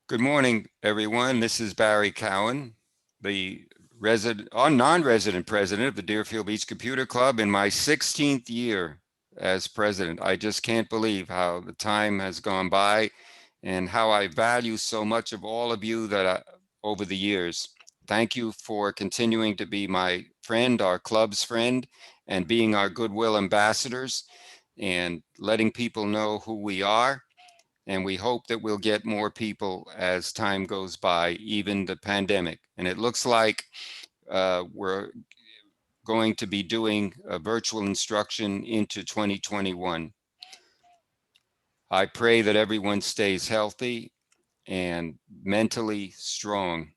Good morning, everyone. This is Barry Cowan, the non-resident president of the Deerfield Beach Computer Club in my 16th year as president. I just can't believe how the time has gone by and how I value so much of all of you over the years. Thank you for continuing to be my friend, our club's friend, and being our goodwill ambassadors and letting people know who we are, and we hope that we'll get more people as time goes by, even the pandemic. And it looks like we're going to be doing a virtual instruction into 2021. I pray that everyone stays healthy and mentally strong.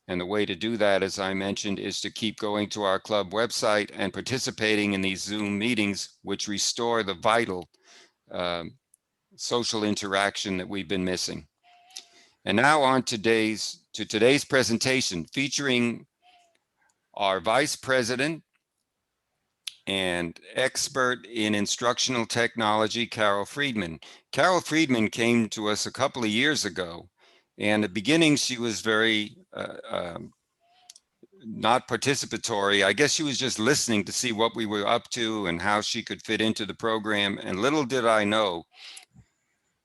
And the way to do that, as I mentioned, is to keep going to our club website and participating in these Zoom meetings, which restore the vital um, social interaction that we've been missing. And now on today's presentation, featuring our Vice President and expert in instructional technology, Carol Freedman. Carol Freedman came to us a couple of years ago, and at the beginning she was very not participatory. I guess she was just listening to see what we were up to and how she could fit into the program. And little did I know,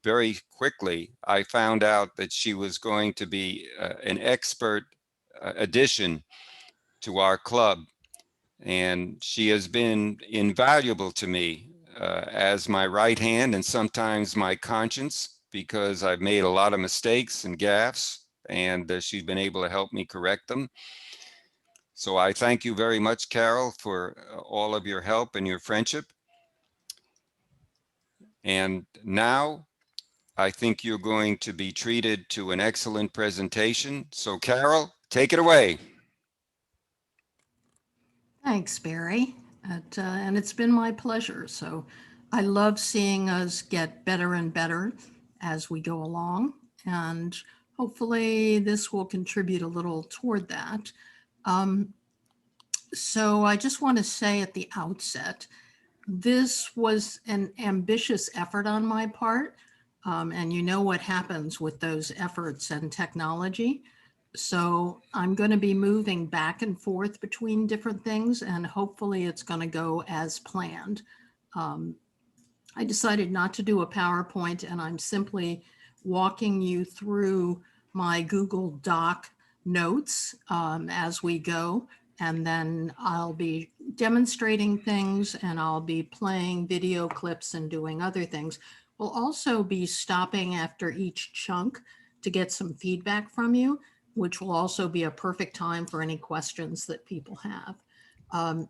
very quickly, I found out that she was going to be an expert addition to our club. And she has been invaluable to me as my right hand and sometimes my conscience, because I've made a lot of mistakes and gaffes, and she's been able to help me correct them. So I thank you very much, Carol, for all of your help and your friendship. And now I think you're going to be treated to an excellent presentation. So Carol, take it away. Thanks, Barry. And it's been my pleasure. So I love seeing us get better and better as we go along. And hopefully, this will contribute a little toward that. Um, so I just want to say at the outset, this was an ambitious effort on my part. And you know what happens with those efforts and technology. So I'm going to be moving back and forth between different things, and hopefully it's going to go as planned. Um, I decided not to do a PowerPoint, and I'm simply walking you through my Google Doc notes as we go. And then I'll be demonstrating things and I'll be playing video clips and doing other things. We'll also be stopping after each chunk to get some feedback from you, which will also be a perfect time for any questions that people have. Um,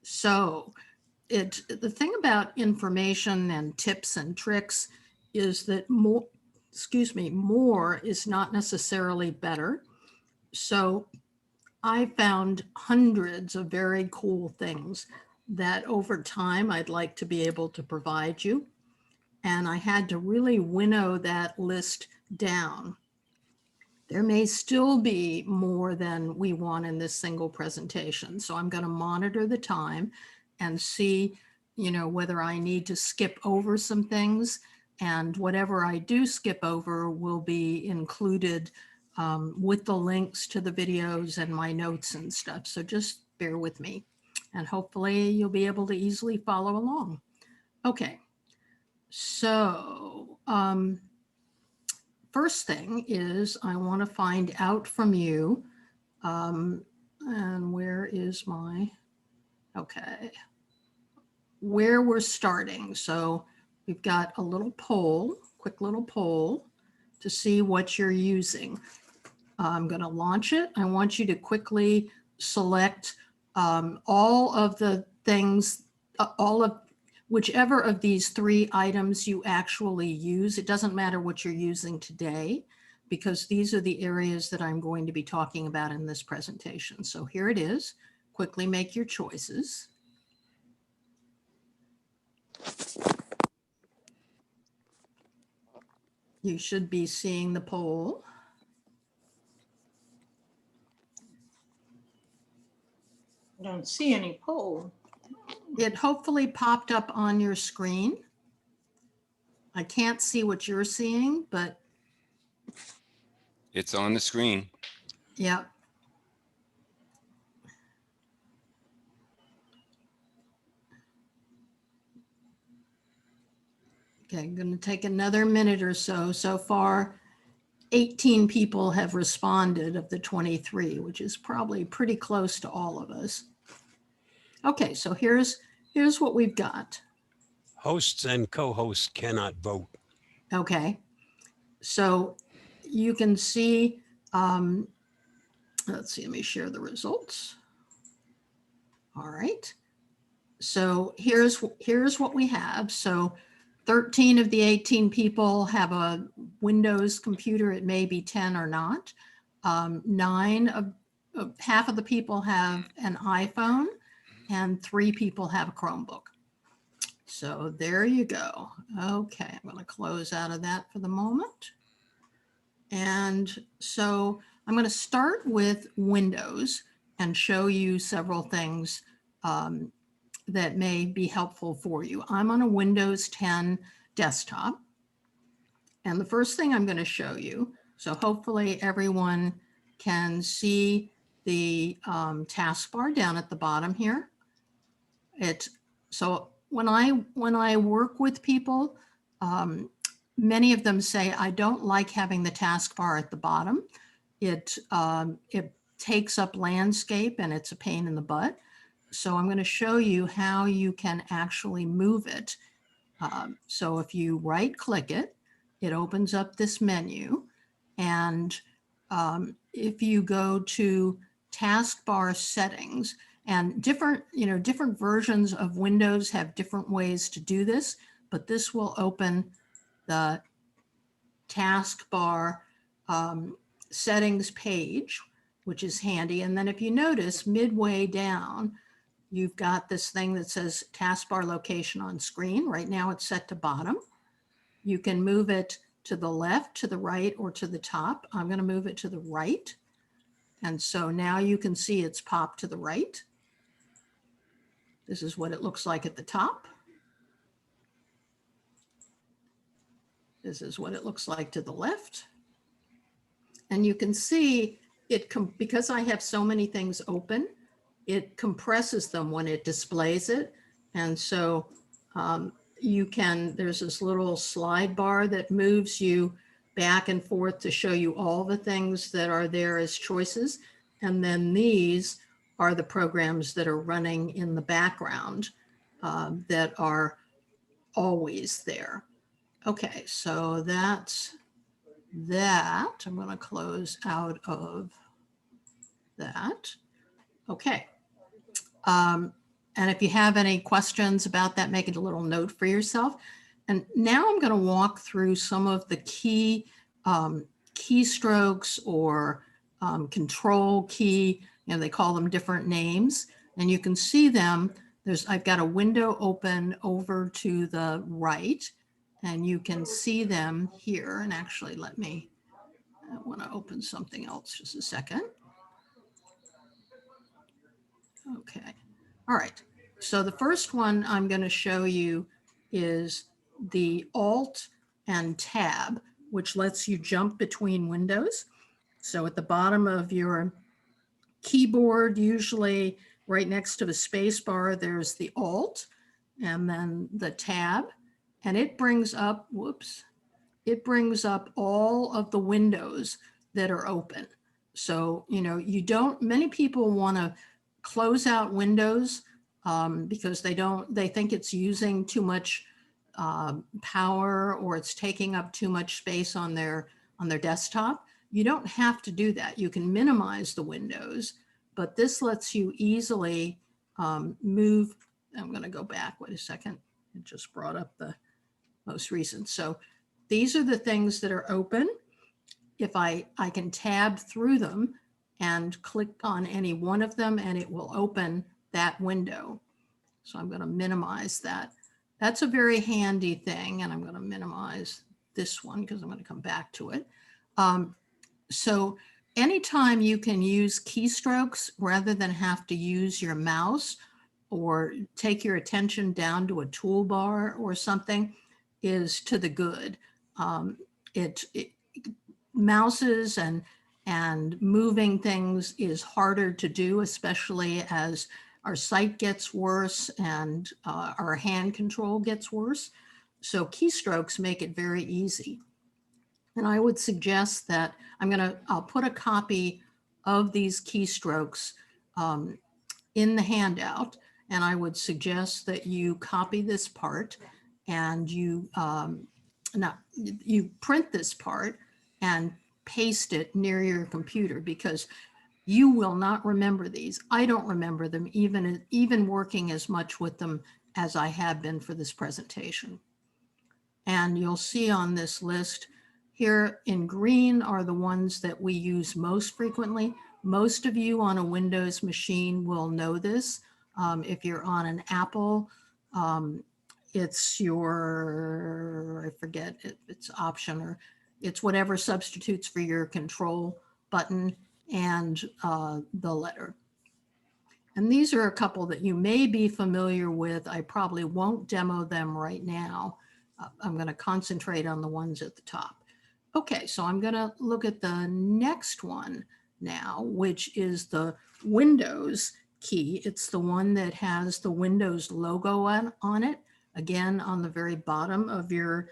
so, the thing about information and tips and tricks is that more is not necessarily better. So I found hundreds of very cool things that over time I'd like to be able to provide you. And I had to really winnow that list down. There may still be more than we want in this single presentation. So I'm going to monitor the time and see, whether I need to skip over some things. And whatever I do skip over will be included with the links to the videos and my notes and stuff. So just bear with me. And hopefully you'll be able to easily follow along. Okay, so first thing is I want to find out from you. And where is my, okay, where we're starting. So we've got a little poll, quick little poll to see what you're using. I'm going to launch it. I want you to quickly select all of the things, all of whichever of these three items you actually use. It doesn't matter what you're using today, because these are the areas that I'm going to be talking about in this presentation. So here it is. Quickly make your choices. You should be seeing the poll. I don't see any poll. It hopefully popped up on your screen. I can't see what you're seeing, but It's on the screen. Yep. Okay, I'm going to take another minute or so. So far, 18 people have responded of the 23, which is probably pretty close to all of us. Okay, so here's what we've got. Hosts and co-hosts cannot vote. Okay, so you can see, let's see, let me share the results. All right, so here's what we have. So 13 of the 18 people have a Windows computer. It may be 10 or not. Half of the people have an iPhone, and 3 people have a Chromebook. So there you go. Okay, I'm going to close out of that for the moment. And so I'm going to start with Windows and show you several things that may be helpful for you. I'm on a Windows 10 desktop. And the first thing I'm going to show you, so hopefully everyone can see the taskbar down at the bottom here. So when I work with people, many of them say, I don't like having the taskbar at the bottom. It takes up landscape and it's a pain in the butt. So I'm going to show you how you can actually move it. So if you right click it, it opens up this menu. And if you go to taskbar settings, and different versions of Windows have different ways to do this, but this will open the taskbar settings page, which is handy. And then if you notice midway down, you've got this thing that says taskbar location on screen. Right now it's set to bottom. You can move it to the left, to the right, or to the top. I'm going to move it to the right. And so now you can see it's popped to the right. This is what it looks like at the top. This is what it looks like to the left. And you can see it, because I have so many things open, it compresses them when it displays it. And so there's this little slide bar that moves you back and forth to show you all the things that are there as choices. And then these are the programs that are running in the background that are always there. Okay, so that's that. I'm going to close out of that. Okay. And if you have any questions about that, make it a little note for yourself. And now I'm going to walk through some of the key keystrokes or control key, they call them different names. And you can see them. I've got a window open over to the right, and you can see them here. And actually, I want to open something else just a second. Okay. All right. So the first one I'm going to show you is the Alt and Tab, which lets you jump between windows. So at the bottom of your keyboard, usually right next to the space bar, there's the Alt and then the Tab, and it brings up, it brings up all of the windows that are open. So, many people want to close out Windows because they think it's using too much power, or it's taking up too much space on their desktop. You don't have to do that. You can minimize the windows, but this lets you easily move. I'm going to go back. Wait a second. It just brought up the most recent. So these are the things that are open. If I can tab through them and click on any one of them, and it will open that window. So I'm going to minimize that. That's a very handy thing. And I'm going to minimize this one because I'm going to come back to it. So anytime you can use keystrokes rather than have to use your mouse or take your attention down to a toolbar or something is to the good. mouses and moving things is harder to do, especially as our sight gets worse and our hand control gets worse. So keystrokes make it very easy. And I would suggest that I'll put a copy of these keystrokes in the handout. And I would suggest that you copy this part and you print this part and paste it near your computer, because you will not remember these. I don't remember them, even working as much with them as I have been for this presentation. And you'll see on this list here in green are the ones that we use most frequently. Most of you on a Windows machine will know this. If you're on an Apple, it's I forget if it's Option or it's whatever substitutes for your control button and the letter. And these are a couple that you may be familiar with. I probably won't demo them right now. I'm going to concentrate on the ones at the top. Okay, so I'm going to look at the next one now, which is the Windows key. It's the one that has the Windows logo on it, again, on the very bottom of your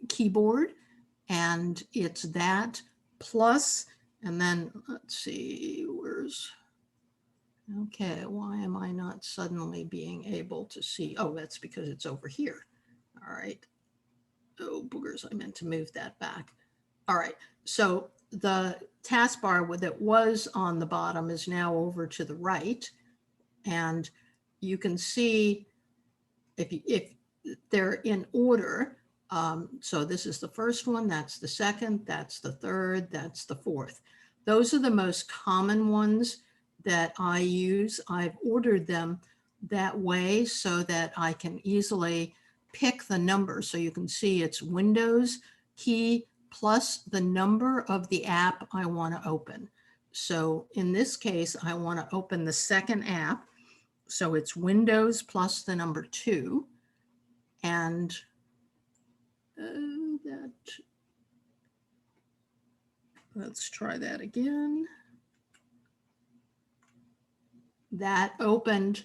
keyboard. And it's that plus, and then let's see, okay, why am I not suddenly being able to see? Oh, that's because it's over here. All right. Oh, boogers, I meant to move that back. All right, so the taskbar that was on the bottom is now over to the right. And you can see if they're in order. So this is the first one, that's the second, that's the third, that's the fourth. Those are the most common ones that I use. I've ordered them that way so that I can easily pick the number. So you can see it's Windows key plus the number of the app I want to open. So in this case, I want to open the second app. So it's Windows plus the number 2. And let's try that again. That opened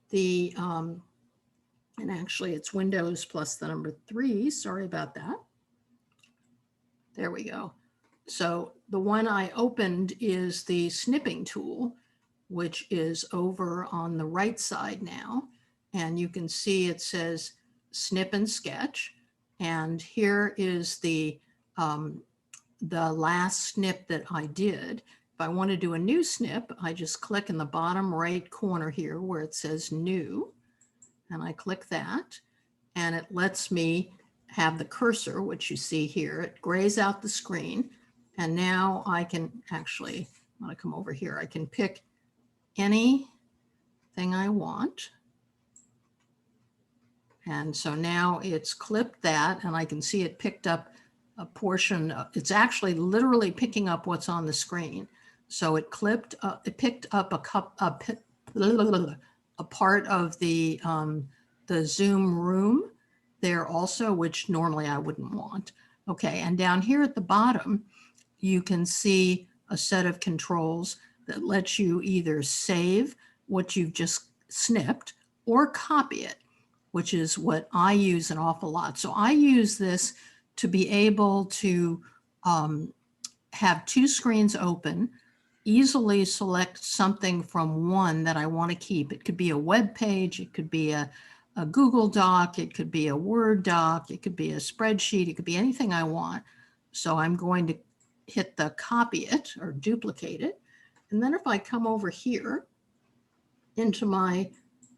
the, and actually it's Windows plus the number 3. Sorry about that. There we go. So the one I opened is the snipping tool, which is over on the right side now. And you can see it says snip and sketch. And here is the last snip that I did. If I want to do a new snip, I just click in the bottom right corner here where it says new. And I click that. And it lets me have the cursor, which you see here. It grays out the screen. And now I can actually, I'm going to come over here. I can pick anything I want. And so now it's clipped that, and I can see it picked up a portion. It's actually literally picking up what's on the screen. So it picked up a part of the Zoom room there also, which normally I wouldn't want. Okay, and down here at the bottom, you can see a set of controls that lets you either save what you've just snipped or copy it, which is what I use an awful lot. So I use this to be able to have 2 screens open, easily select something from one that I want to keep. It could be a web page, it could be a Google Doc, it could be a Word doc, it could be a spreadsheet, it could be anything I want. So I'm going to hit the copy it or duplicate it. And then if I come over here into my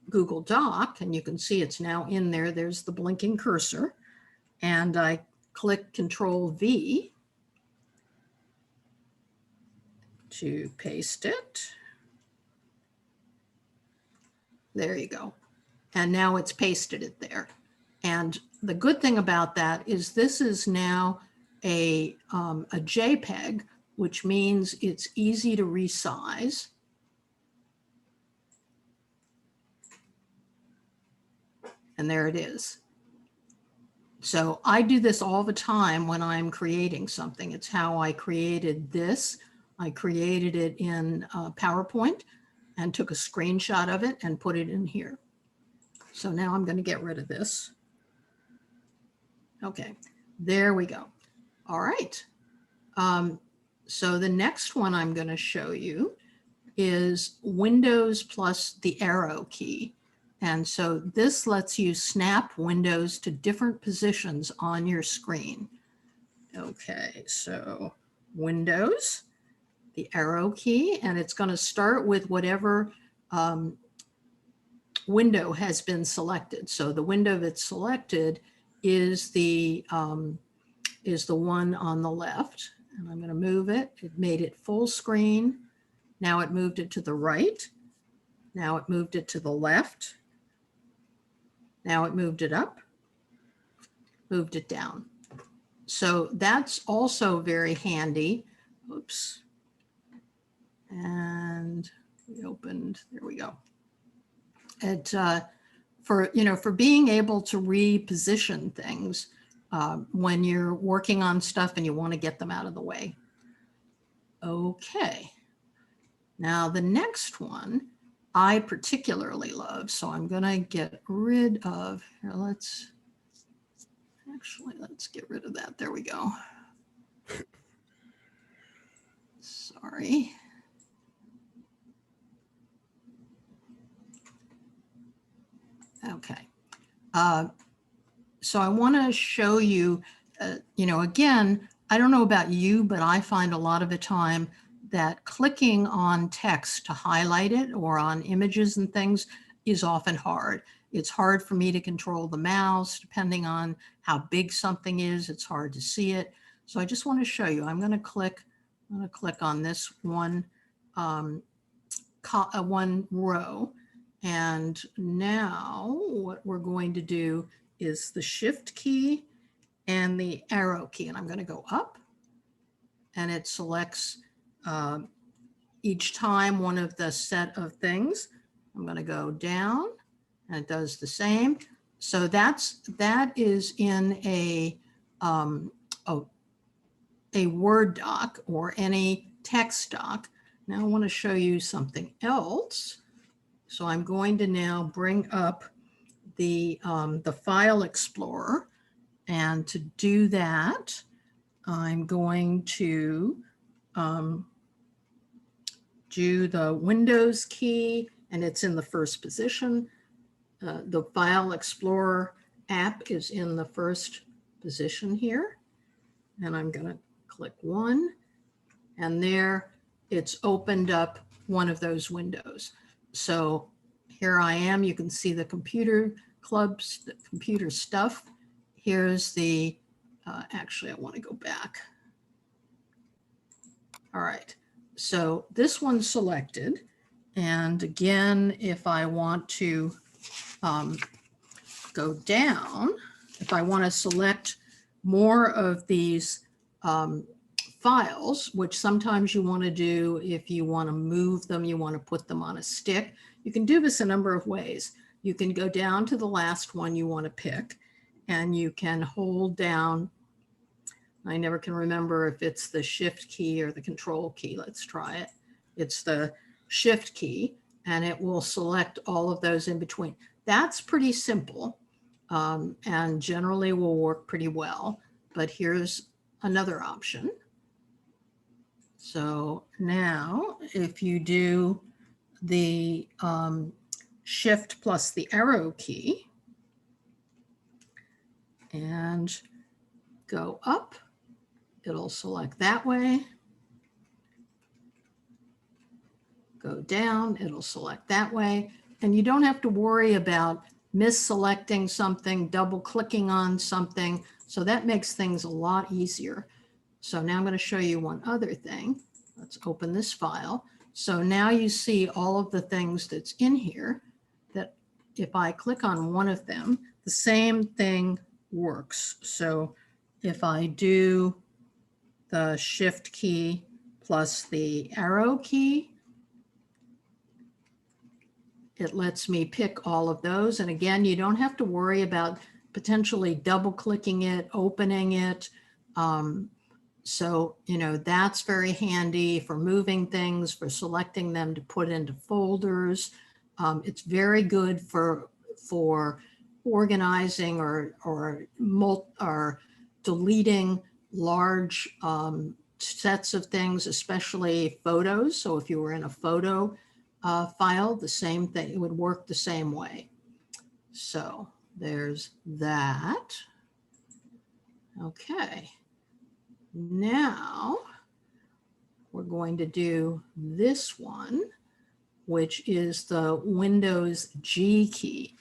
Google Doc, and you can see it's now in there, there's the blinking cursor, and I click Control V to paste it. There you go. And now it's pasted it there. And the good thing about that is this is now a JPEG, which means it's easy to resize. And there it is. So I do this all the time when I'm creating something. It's how I created this. I created it in PowerPoint and took a screenshot of it and put it in here. So now I'm going to get rid of this. Okay, there we go. All right. So the next one I'm going to show you is Windows plus the arrow key. And so this lets you snap windows to different positions on your screen. Okay, so Windows, the arrow key, and it's going to start with whatever window has been selected. So the window that's selected is the one on the left. And I'm going to move it. It made it full screen. Now it moved it to the right. Now it moved it to the left. Now it moved it up, moved it down. So that's also very handy. Oops. And we opened, there we go. It, for being able to reposition things when you're working on stuff and you want to get them out of the way. Okay. Now the next one I particularly love, so I'm going to get rid of, here, let's get rid of that. There we go. Sorry. Okay. So I want to show you, again, I don't know about you, but I find a lot of the time that clicking on text to highlight it or on images and things is often hard. It's hard for me to control the mouse, depending on how big something is, it's hard to see it. So I just want to show you, I'm going to click on this one, one row. And now what we're going to do is the shift key and the arrow key. And I'm going to go up and it selects each time one of the set of things. I'm going to go down and it does the same. So that is in a Word doc or any text doc. Now I want to show you something else. So I'm going to now bring up the File Explorer. And to do that, I'm going to do the Windows key, and it's in the first position. The File Explorer app is in the first position here. And I'm going to click one. And there it's opened up one of those windows. So here I am. You can see the computer clubs, the computer stuff. Here's the, actually, I want to go back. All right. So this one's selected. And again, if I want to go down, if I want to select more of these files, which sometimes you want to do if you want to move them, you want to put them on a stick. You can do this a number of ways. You can go down to the last one you want to pick, and you can hold down, I never can remember if it's the shift key or the control key. Let's try it. It's the shift key, and it will select all of those in between. That's pretty simple and generally will work pretty well. But here's another option. So now if you do the shift plus the arrow key and go up, it'll select that way. Go down, it'll select that way. And you don't have to worry about misselecting something, double clicking on something. So that makes things a lot easier. So now I'm going to show you one other thing. Let's open this file. So now you see all of the things that's in here that if I click on one of them, the same thing works. So if I do the shift key plus the arrow key, it lets me pick all of those. And again, you don't have to worry about potentially double clicking it, opening it. So, that's very handy for moving things, for selecting them to put into folders. It's very good for organizing or deleting large sets of things, especially photos. So if you were in a photo file, the same thing, it would work the same way. So there's that. Okay. Now we're going to do this one, which is the Windows G key.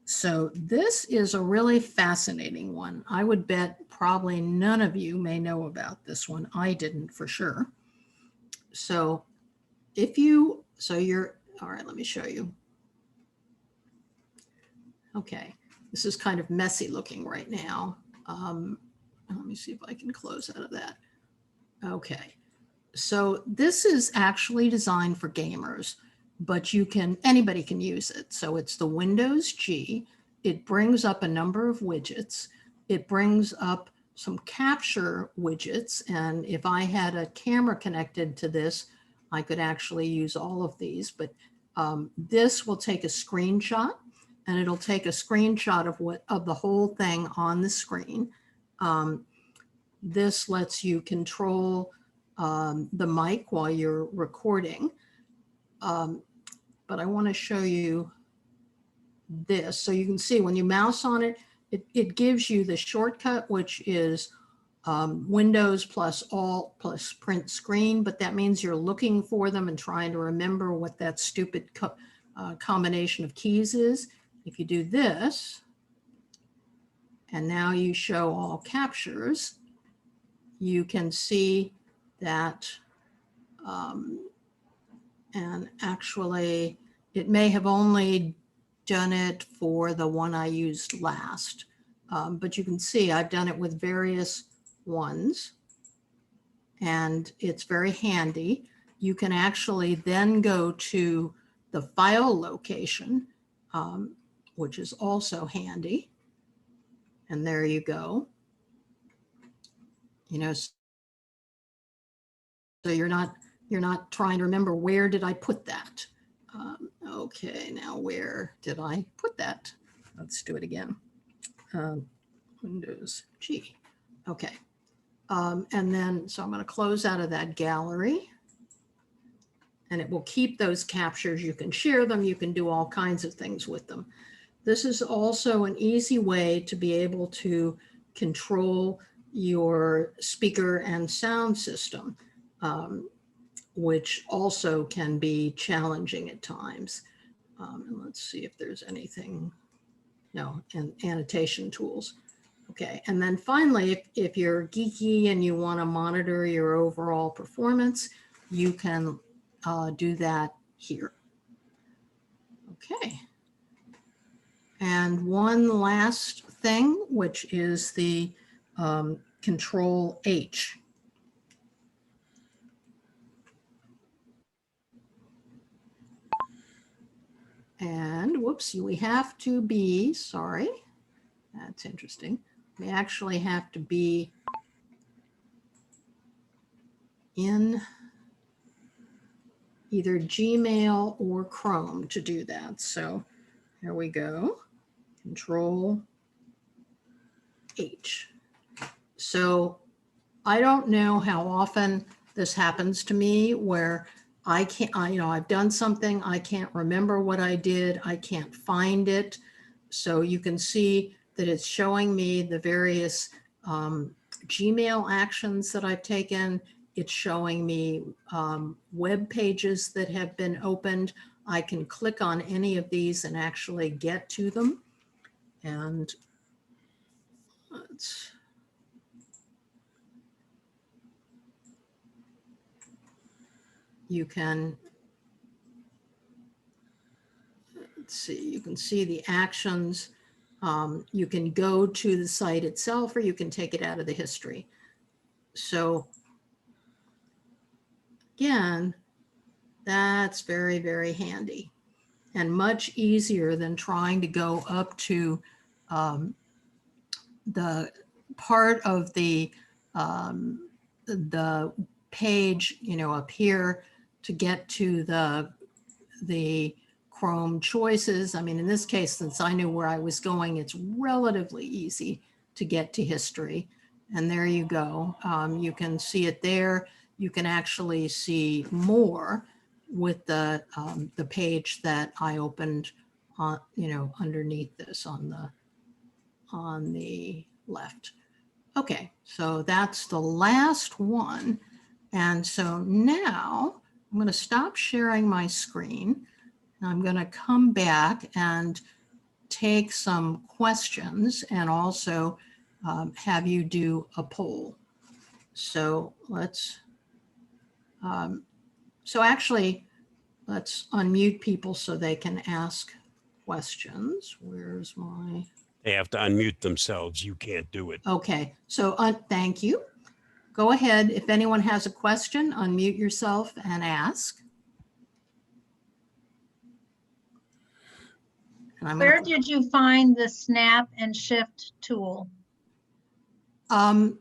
So this is a really fascinating one. I would bet probably none of you may know about this one. I didn't for sure. So all right, let me show you. Okay, this is kind of messy looking right now. Let me see if I can close out of that. Okay, so this is actually designed for gamers, but anybody can use it. So it's the Windows G. It brings up a number of widgets. It brings up some capture widgets. And if I had a camera connected to this, I could actually use all of these, but this will take a screenshot, and it'll take a screenshot of the whole thing on the screen. This lets you control the mic while you're recording. But I want to show you this. So you can see when you mouse on it, it gives you the shortcut, which is Windows plus Alt plus print screen, but that means you're looking for them and trying to remember what that stupid combination of keys is. If you do this, and now you show all captures, you can see that, and actually it may have only done it for the one I used last, but you can see I've done it with various ones, and it's very handy. You can actually then go to the file location, which is also handy. And there you go. So you're not trying to remember, where did I put that? Okay, now where did I put that? Let's do it again. Windows G. Okay. And then, so I'm going to close out of that gallery, and it will keep those captures. You can share them. You can do all kinds of things with them. This is also an easy way to be able to control your speaker and sound system, which also can be challenging at times. And let's see if there's anything. No, and annotation tools. Okay, and then finally, if you're geeky and you want to monitor your overall performance, you can do that here. Okay. And one last thing, which is the Control H. And whoops, we have to be, sorry, that's interesting. We actually have to be in either Gmail or Chrome to do that. So here we go, Control H. So I don't know how often this happens to me where I've done something, I can't remember what I did, I can't find it. So you can see that it's showing me the various Gmail actions that I've taken. It's showing me web pages that have been opened. I can click on any of these and actually get to them. And you can, let's see, you can see the actions. You can go to the site itself, or you can take it out of the history. So again, that's very, very handy and much easier than trying to go up to the part of the page, up here to get to the Chrome choices. I mean, in this case, since I knew where I was going, it's relatively easy to get to history. And there you go. You can see it there. You can actually see more with the page that I opened on, underneath this on the left. Okay, so that's the last one. And so now I'm going to stop sharing my screen. I'm going to come back and take some questions and also have you do a poll. So let's, actually, let's unmute people so they can ask questions. Where's my, They have to unmute themselves. You can't do it. okay, so thank you. Go ahead. If anyone has a question, unmute yourself and ask. And I'm Where gonna, did you find the snap and shift tool? the,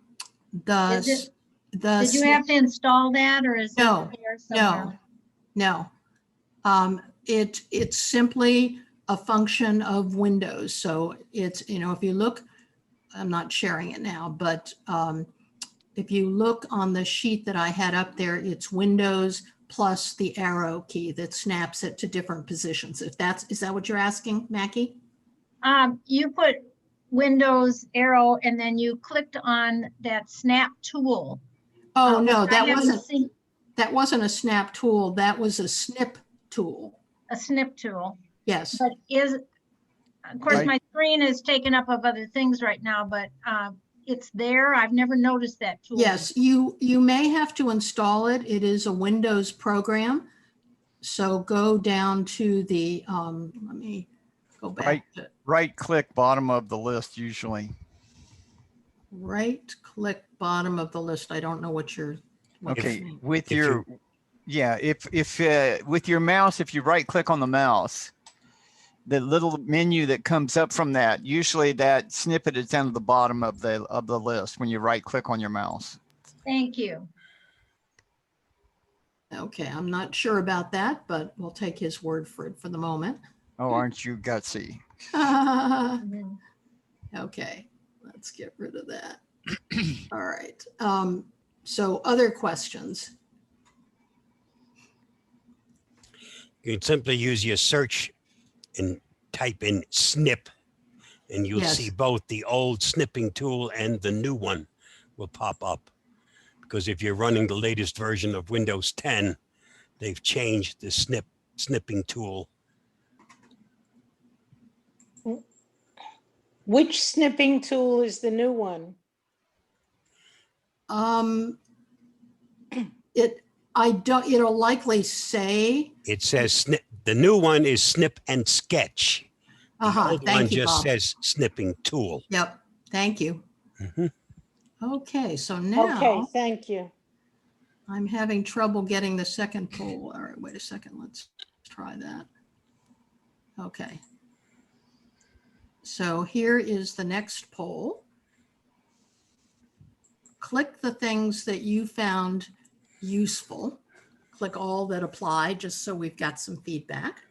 Is it- the. Did you have to install that, or is No, it there somewhere? No. It's simply a function of Windows. So it's, if you look, I'm not sharing it now, but if you look on the sheet that I had up there, it's Windows plus the arrow key that snaps it to different positions. Is that what you're asking, Mackie? You put Windows arrow and then you clicked on that snap tool. Oh, no, which I haven't seen. that wasn't a snap tool. That was a snip tool. A snip tool, Yes. but of course, Right. my screen is taken up of other things right now, but it's there. I've never noticed that tool. Yes, you may have to install it. It is a Windows program. So go down to the, let me go back to Right click bottom of the list usually. right click bottom of the list. I don't know what you're Okay, saying. with If your, yeah, if with your mouse, if you right click on the mouse, the little menu that comes up from that, usually that snippet is down at the bottom of the list when you right click on your mouse. Thank you. Okay, I'm not sure about that, but we'll take his word for it for the moment. Oh, aren't you gutsy? Mhm. Okay, let's get rid of that. All right. So other questions? You can simply use your search and type in snip, and you'll Yes. see both the old snipping tool and the new one will pop up. Because if you're running the latest version of Windows 10, they've changed the snipping tool. Which snipping tool is the new one? It'll likely say, It says snip. The new one is snip and sketch. The old one thank you, just Bob. says snipping tool. Yep, thank you. Mhm. Okay, so Okay, now thank you. I'm having trouble getting the second poll. All right, wait a second, let's try that. Okay. So here is the next poll. Click the things that you found useful. Click all that apply, just so we've got some feedback.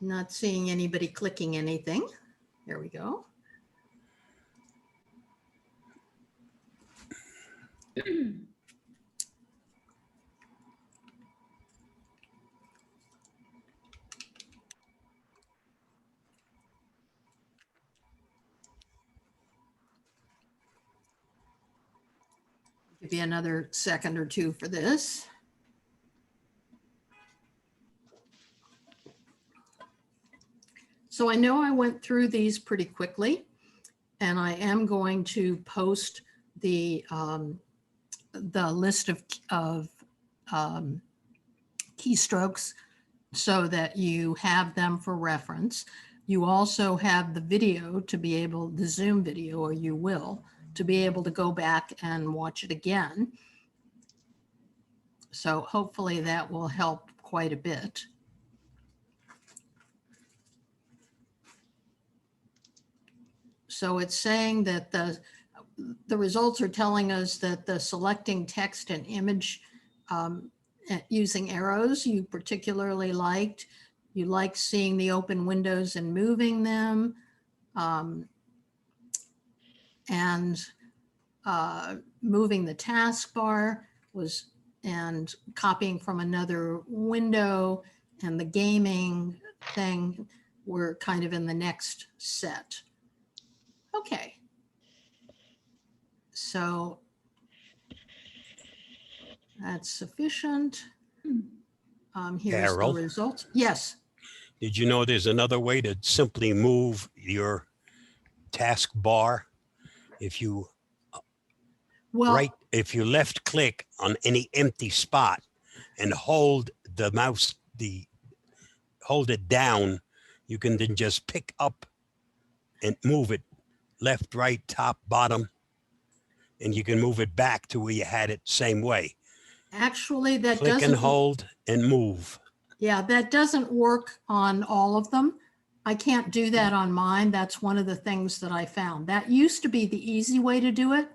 Not seeing anybody clicking anything. There we go. Give you another second or two for this. So I know I went through these pretty quickly, and I am going to post the list of keystrokes so that you have them for reference. You also have the video to be able, the Zoom video, or you will, to be able to go back and watch it again. So hopefully that will help quite a bit. So it's saying that the results are telling us that the selecting text and image using arrows you particularly liked. You liked seeing the open windows and moving them. And moving the taskbar was, and copying from another window, and the gaming thing were kind of in the next set. Okay. So that's sufficient. Here's Carol? the results. Yes. Did you know there's another way to simply move your taskbar? If you Well, if you left click on any empty spot and hold the mouse, hold it down, you can then just pick up and move it left, right, top, bottom, and you can move it back to where you had it same way. actually, that Click and doesn't. hold and move. Yeah, that doesn't work on all of them. I can't do that on mine. That's one of the things that I found. That used to be the easy way to do it,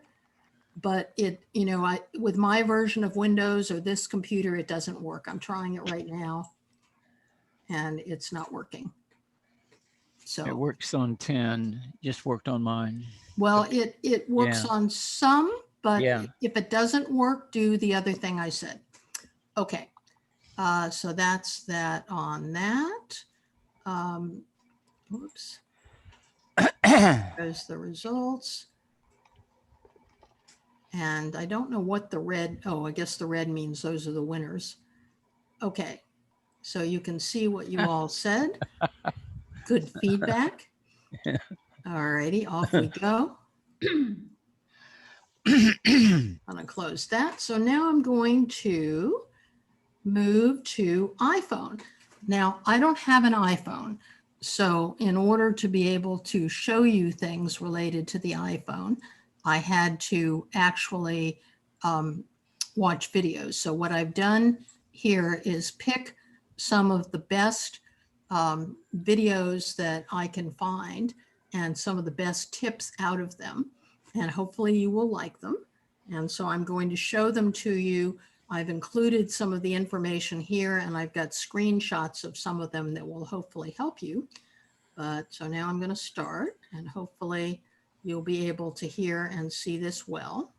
but it, you know, with my version of Windows or this computer, it doesn't work. I'm trying it right now and it's not working. It So, works on 10, just worked on mine. well, it works Yeah. on some, but Yeah. if it doesn't work, do the other thing I said. Okay. So that's that on that. Whoops. There's the results. And I don't know what the red, oh, I guess the red means those are the winners. Okay. So you can see what you all said. Good feedback. All righty, off we go. I'm gonna close that. So now I'm going to move to iPhone. Now, I don't have an iPhone. So in order to be able to show you things related to the iPhone, I had to actually watch videos. So what I've done here is pick some of the best videos that I can find and some of the best tips out of them. And hopefully you will like them. And so I'm going to show them to you. I've included some of the information here and I've got screenshots of some of them that will hopefully help you. But so now I'm going to start and hopefully you'll be able to hear and see this well.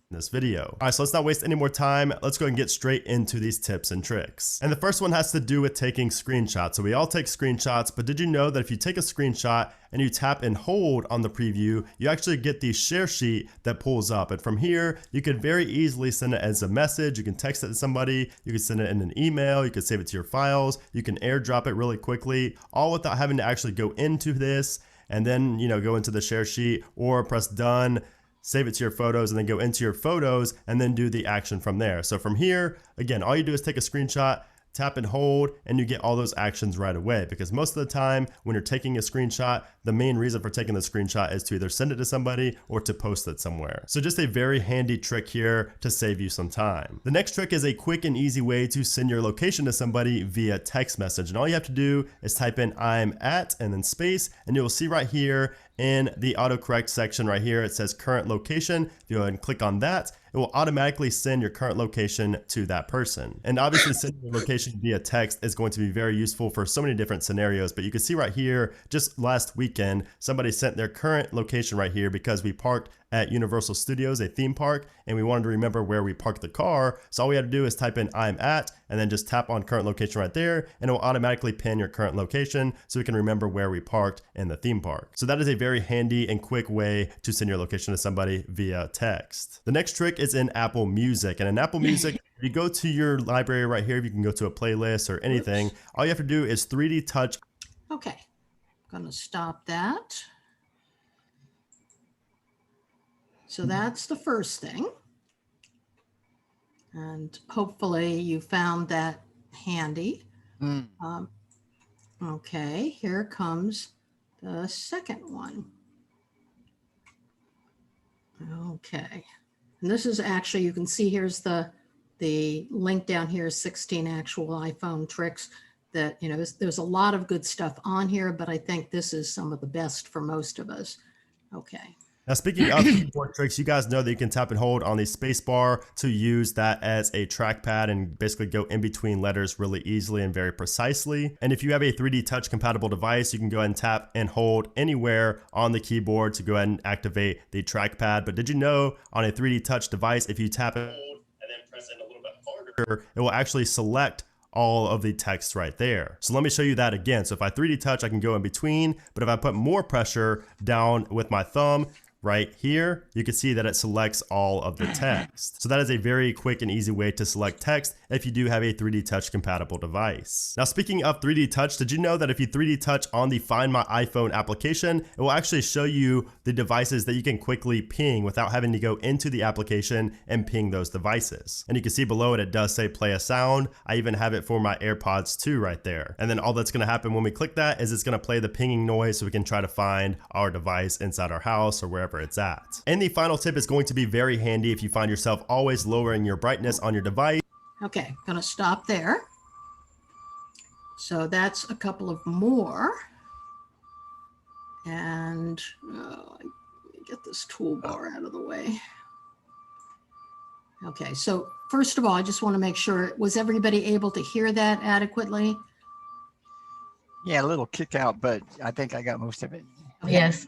This video. All right, so let's not waste any more time. Let's go and get straight into these tips and tricks. And the first one has to do with taking screenshots. So we all take screenshots, but did you know that if you take a screenshot and you tap and hold on the preview, you actually get the share sheet that pulls up. And from here, you can very easily send it as a message. You can text it to somebody. You can send it in an email. You can save it to your files. You can airdrop it really quickly, all without having to actually go into this and then, you know, go into the share sheet or press done, save it to your photos, and then go into your photos and then do the action from there. So from here, again, all you do is take a screenshot, tap and hold, and you get all those actions right away. Because most of the time when you're taking a screenshot, the main reason for taking the screenshot is to either send it to somebody or to post it somewhere. So just a very handy trick here to save you some time. The next trick is a quick and easy way to send your location to somebody via text message. And all you have to do is type in I'm at and then space, and you'll see right here in the autocorrect section right here, it says current location. If you go ahead and click on that, it will automatically send your current location to that person. And obviously sending your location via text is going to be very useful for so many different scenarios, but you can see right here, just last weekend, somebody sent their current location right here because we parked at Universal Studios, a theme park, and we wanted to remember where we parked the car. So all we had to do is type in I'm at, and then just tap on current location right there, and it will automatically pin your current location so we can remember where we parked in the theme park. So that is a very handy and quick way to send your location to somebody via text. The next trick is in Apple Music, and in Apple Music, if you go to your library right here, if you can go to a playlist or anything, all you have to do is 3D touch. Okay, I'm gonna stop that. So that's the first thing. And hopefully you found that handy. Okay, here comes the second one. Okay, and this is actually, you can see here's the The link down here is 16 actual iPhone tricks that, there's a lot of good stuff on here, but I think this is some of the best for most of us. Okay. Now, speaking of keyboard tricks, you guys know that you can tap and hold on the space bar to use that as a trackpad and basically go in between letters really easily and very precisely. And if you have a 3D Touch compatible device, you can go ahead and tap and hold anywhere on the keyboard to go ahead and activate the trackpad. But did you know on a 3D Touch device, if you tap and hold and then press in a little bit harder, it will actually select all of the text right there. So let me show you that again. So if I 3D Touch, I can go in between, but if I put more pressure down with my thumb, right here, you can see that it selects all of the text. So that is a very quick and easy way to select text if you do have a 3D Touch compatible device. Now, speaking of 3D Touch, did you know that if you 3D Touch on the Find My iPhone application, it will actually show you the devices that you can quickly ping without having to go into the application and ping those devices. And you can see below it, it does say play a sound. I even have it for my AirPods 2 right there. And then all that's gonna happen when we click that is it's gonna play the pinging noise so we can try to find our device inside our house or wherever it's at. And the final tip is going to be very handy if you find yourself always lowering your brightness on your device. Okay, gonna stop there. So that's a couple of more. And let me get this toolbar out of the way. Okay, so first of all, I just want to make sure, was everybody able to hear that adequately? Yeah, a little kick out, but I think I got most of it. Okay. Yes.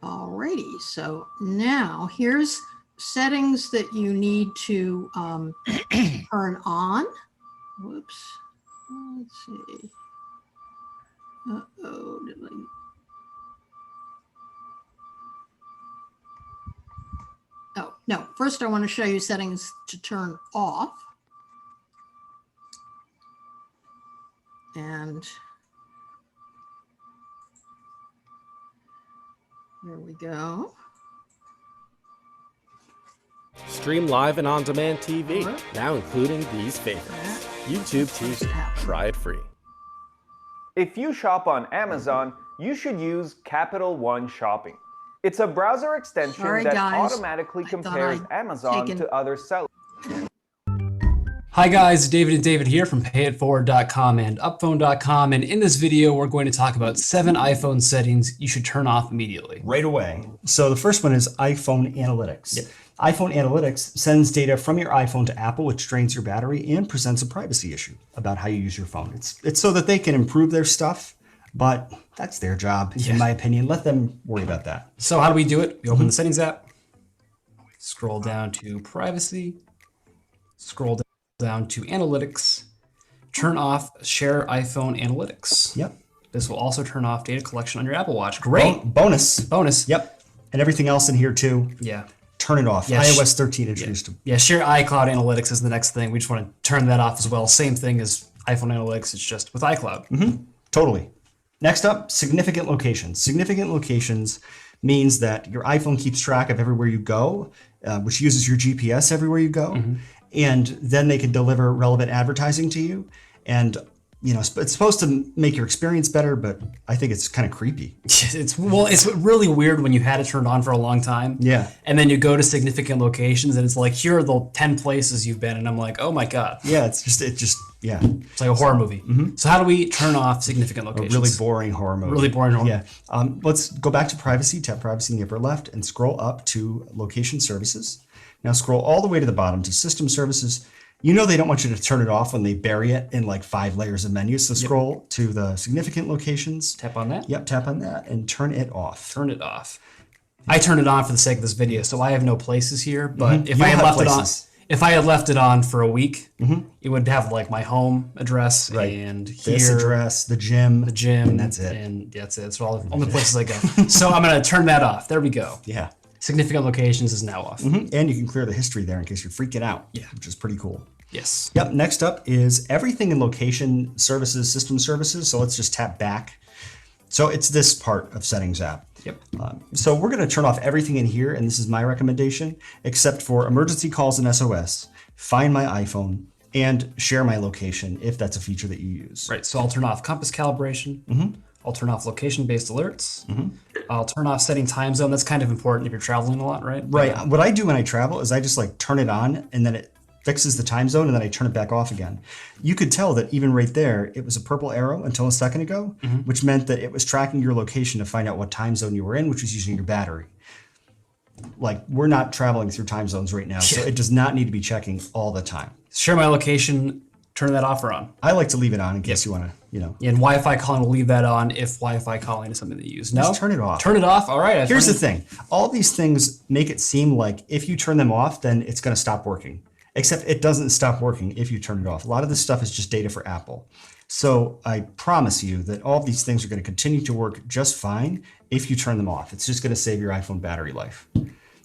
Alrighty, so now here's settings that you need to turn on. Whoops. Let's see. Uh-oh, did I... Oh, no. First, I want to show you settings to turn off. And here we go. Stream live and on-demand TV, now including these favorites. YouTube TV, try it free. If you shop on Amazon, you should use Capital One Shopping. It's a browser extension that automatically compares Amazon to other sellers. Hi guys, David and David here from payitforward.com and upphone.com, and in this video we're going to talk about 7 iPhone settings you should turn off immediately. Right away. So the first one is iPhone Analytics. Yep. iPhone Analytics sends data from your iPhone to Apple, which drains your battery and presents a privacy issue about how you use your phone. It's so that they can improve their stuff, but that's their job, in my opinion. Let them worry about that. So how do we do it? We open the Settings app, scroll down to Privacy, scroll down to Analytics, turn off Share iPhone Analytics. Yep. This will also turn off data collection on your Apple Watch. Great. Bonus. Yep. And everything else in here too. Yeah. Turn it off. iOS 13 introduced them. Yeah, Share iCloud Analytics is the next thing. We just want to turn that off as well. Same thing as iPhone Analytics, it's just with iCloud. Totally. Next up, significant locations. Significant locations means that your iPhone keeps track of everywhere you go, which uses your GPS everywhere you go. And then they can deliver relevant advertising to you. And you know, it's supposed to make your experience better, but I think it's kind of creepy. It's really weird when you had it turned on for a long time. Yeah. And then you go to significant locations and it's like, here are the 10 places you've been. And I'm like, oh my God. Yeah, it's like a horror movie. So how do we turn off significant locations? A really boring horror movie. Really boring horror. Yeah. Let's go back to privacy, tap privacy in the upper left and scroll up to location services. Now scroll all the way to the bottom to system services. You know they don't want you to turn it off when they bury it in like 5 layers of menus. So scroll to the significant locations. Tap on that. Yep, tap on that and turn it off. Turn it off. I turned it on for the sake of this video, so I have no places here. But if I had left it on for a week, it would have like my home address and this here, address, the gym, and that's it. And that's it. That's all the only places I go. So I'm gonna turn that off. There we go. Yeah. Significant locations is now off. And you can clear the history there in case you're freaking out, which is pretty cool. Yes. Yep. Next up is everything in location services, system services. So let's just tap back. So it's this part of Settings app. Yep. So we're going to turn off everything in here, and this is my recommendation, except for emergency calls and SOS, Find My iPhone, and Share My Location if that's a feature that you use. Right. So I'll turn off compass calibration. I'll turn off location-based alerts. I'll turn off setting time zone. That's kind of important if you're traveling a lot, right? Right. What I do when I travel is I just like turn it on, and then it fixes the time zone, and then I turn it back off again. You could tell that even right there, it was a purple arrow until a second ago, which meant that it was tracking your location to find out what time zone you were in, which was using your battery. Like, we're not traveling through time zones right now, so it does not need to be checking all the time. Share my location, turn that off or on. I like to leave it on in case you want to, you know. And Wi-Fi calling will leave that on if Wi-Fi calling is something that you use. No, Just turn it off. Turn it off. All right. Here's the thing. All these things make it seem like if you turn them off, then it's going to stop working. Except it doesn't stop working if you turn it off. A lot of this stuff is just data for Apple. So I promise you that all of these things are going to continue to work just fine if you turn them off. It's just going to save your iPhone battery life.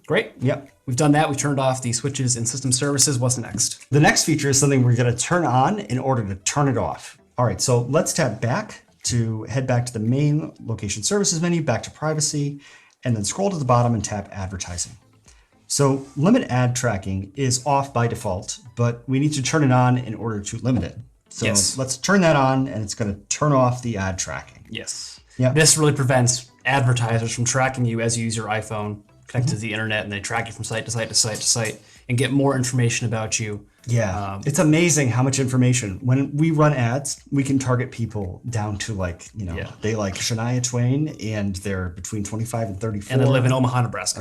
Great. Yep. We've done that. We turned off the switches and system services. What's next? The next feature is something we're going to turn on in order to turn it off. All right, so let's tap back to head back to the main location services menu, back to privacy, and then scroll to the bottom and tap advertising. So limit ad tracking is off by default, but we need to turn it on in order to limit it. So let's turn that on, and it's going to turn off the ad tracking. Yes. Yeah. This really prevents advertisers from tracking you as you use your iPhone, connected to the internet, and they track you from site to site to site to site and get more information about you. Yeah, it's amazing how much information. When we run ads, we can target people down to like, you know, they like Shania Twain and they're between 25 and 34. And they live in Omaha, Nebraska.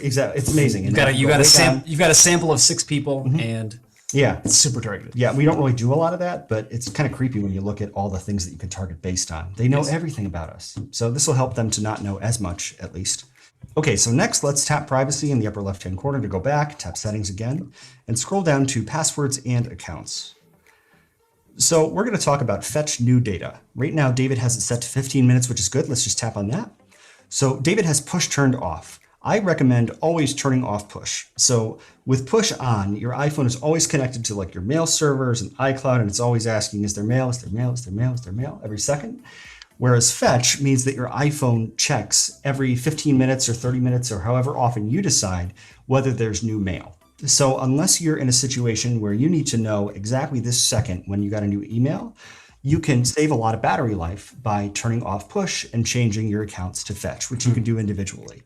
Exactly. It's amazing. You've got a sample of 6 people and it's super targeted. Yeah, we don't really do a lot of that, but it's kind of creepy when you look at all the things that you can target based on. They know everything about us. So this will help them to not know as much, at least. Okay, so next let's tap privacy in the upper left-hand corner to go back, tap settings again, and scroll down to passwords and accounts. So we're going to talk about fetch new data. Right now, David has it set to 15 minutes, which is good. Let's just tap on that. So David has push turned off. I recommend always turning off push. So with push on, your iPhone is always connected to like your mail servers and iCloud, and it's always asking, is there mail, is there mail, is there mail, is there mail, every second. Whereas fetch means that your iPhone checks every 15 minutes or 30 minutes or however often you decide whether there's new mail. So unless you're in a situation where you need to know exactly this second when you got a new email, you can save a lot of battery life by turning off push and changing your accounts to fetch, which you can do individually.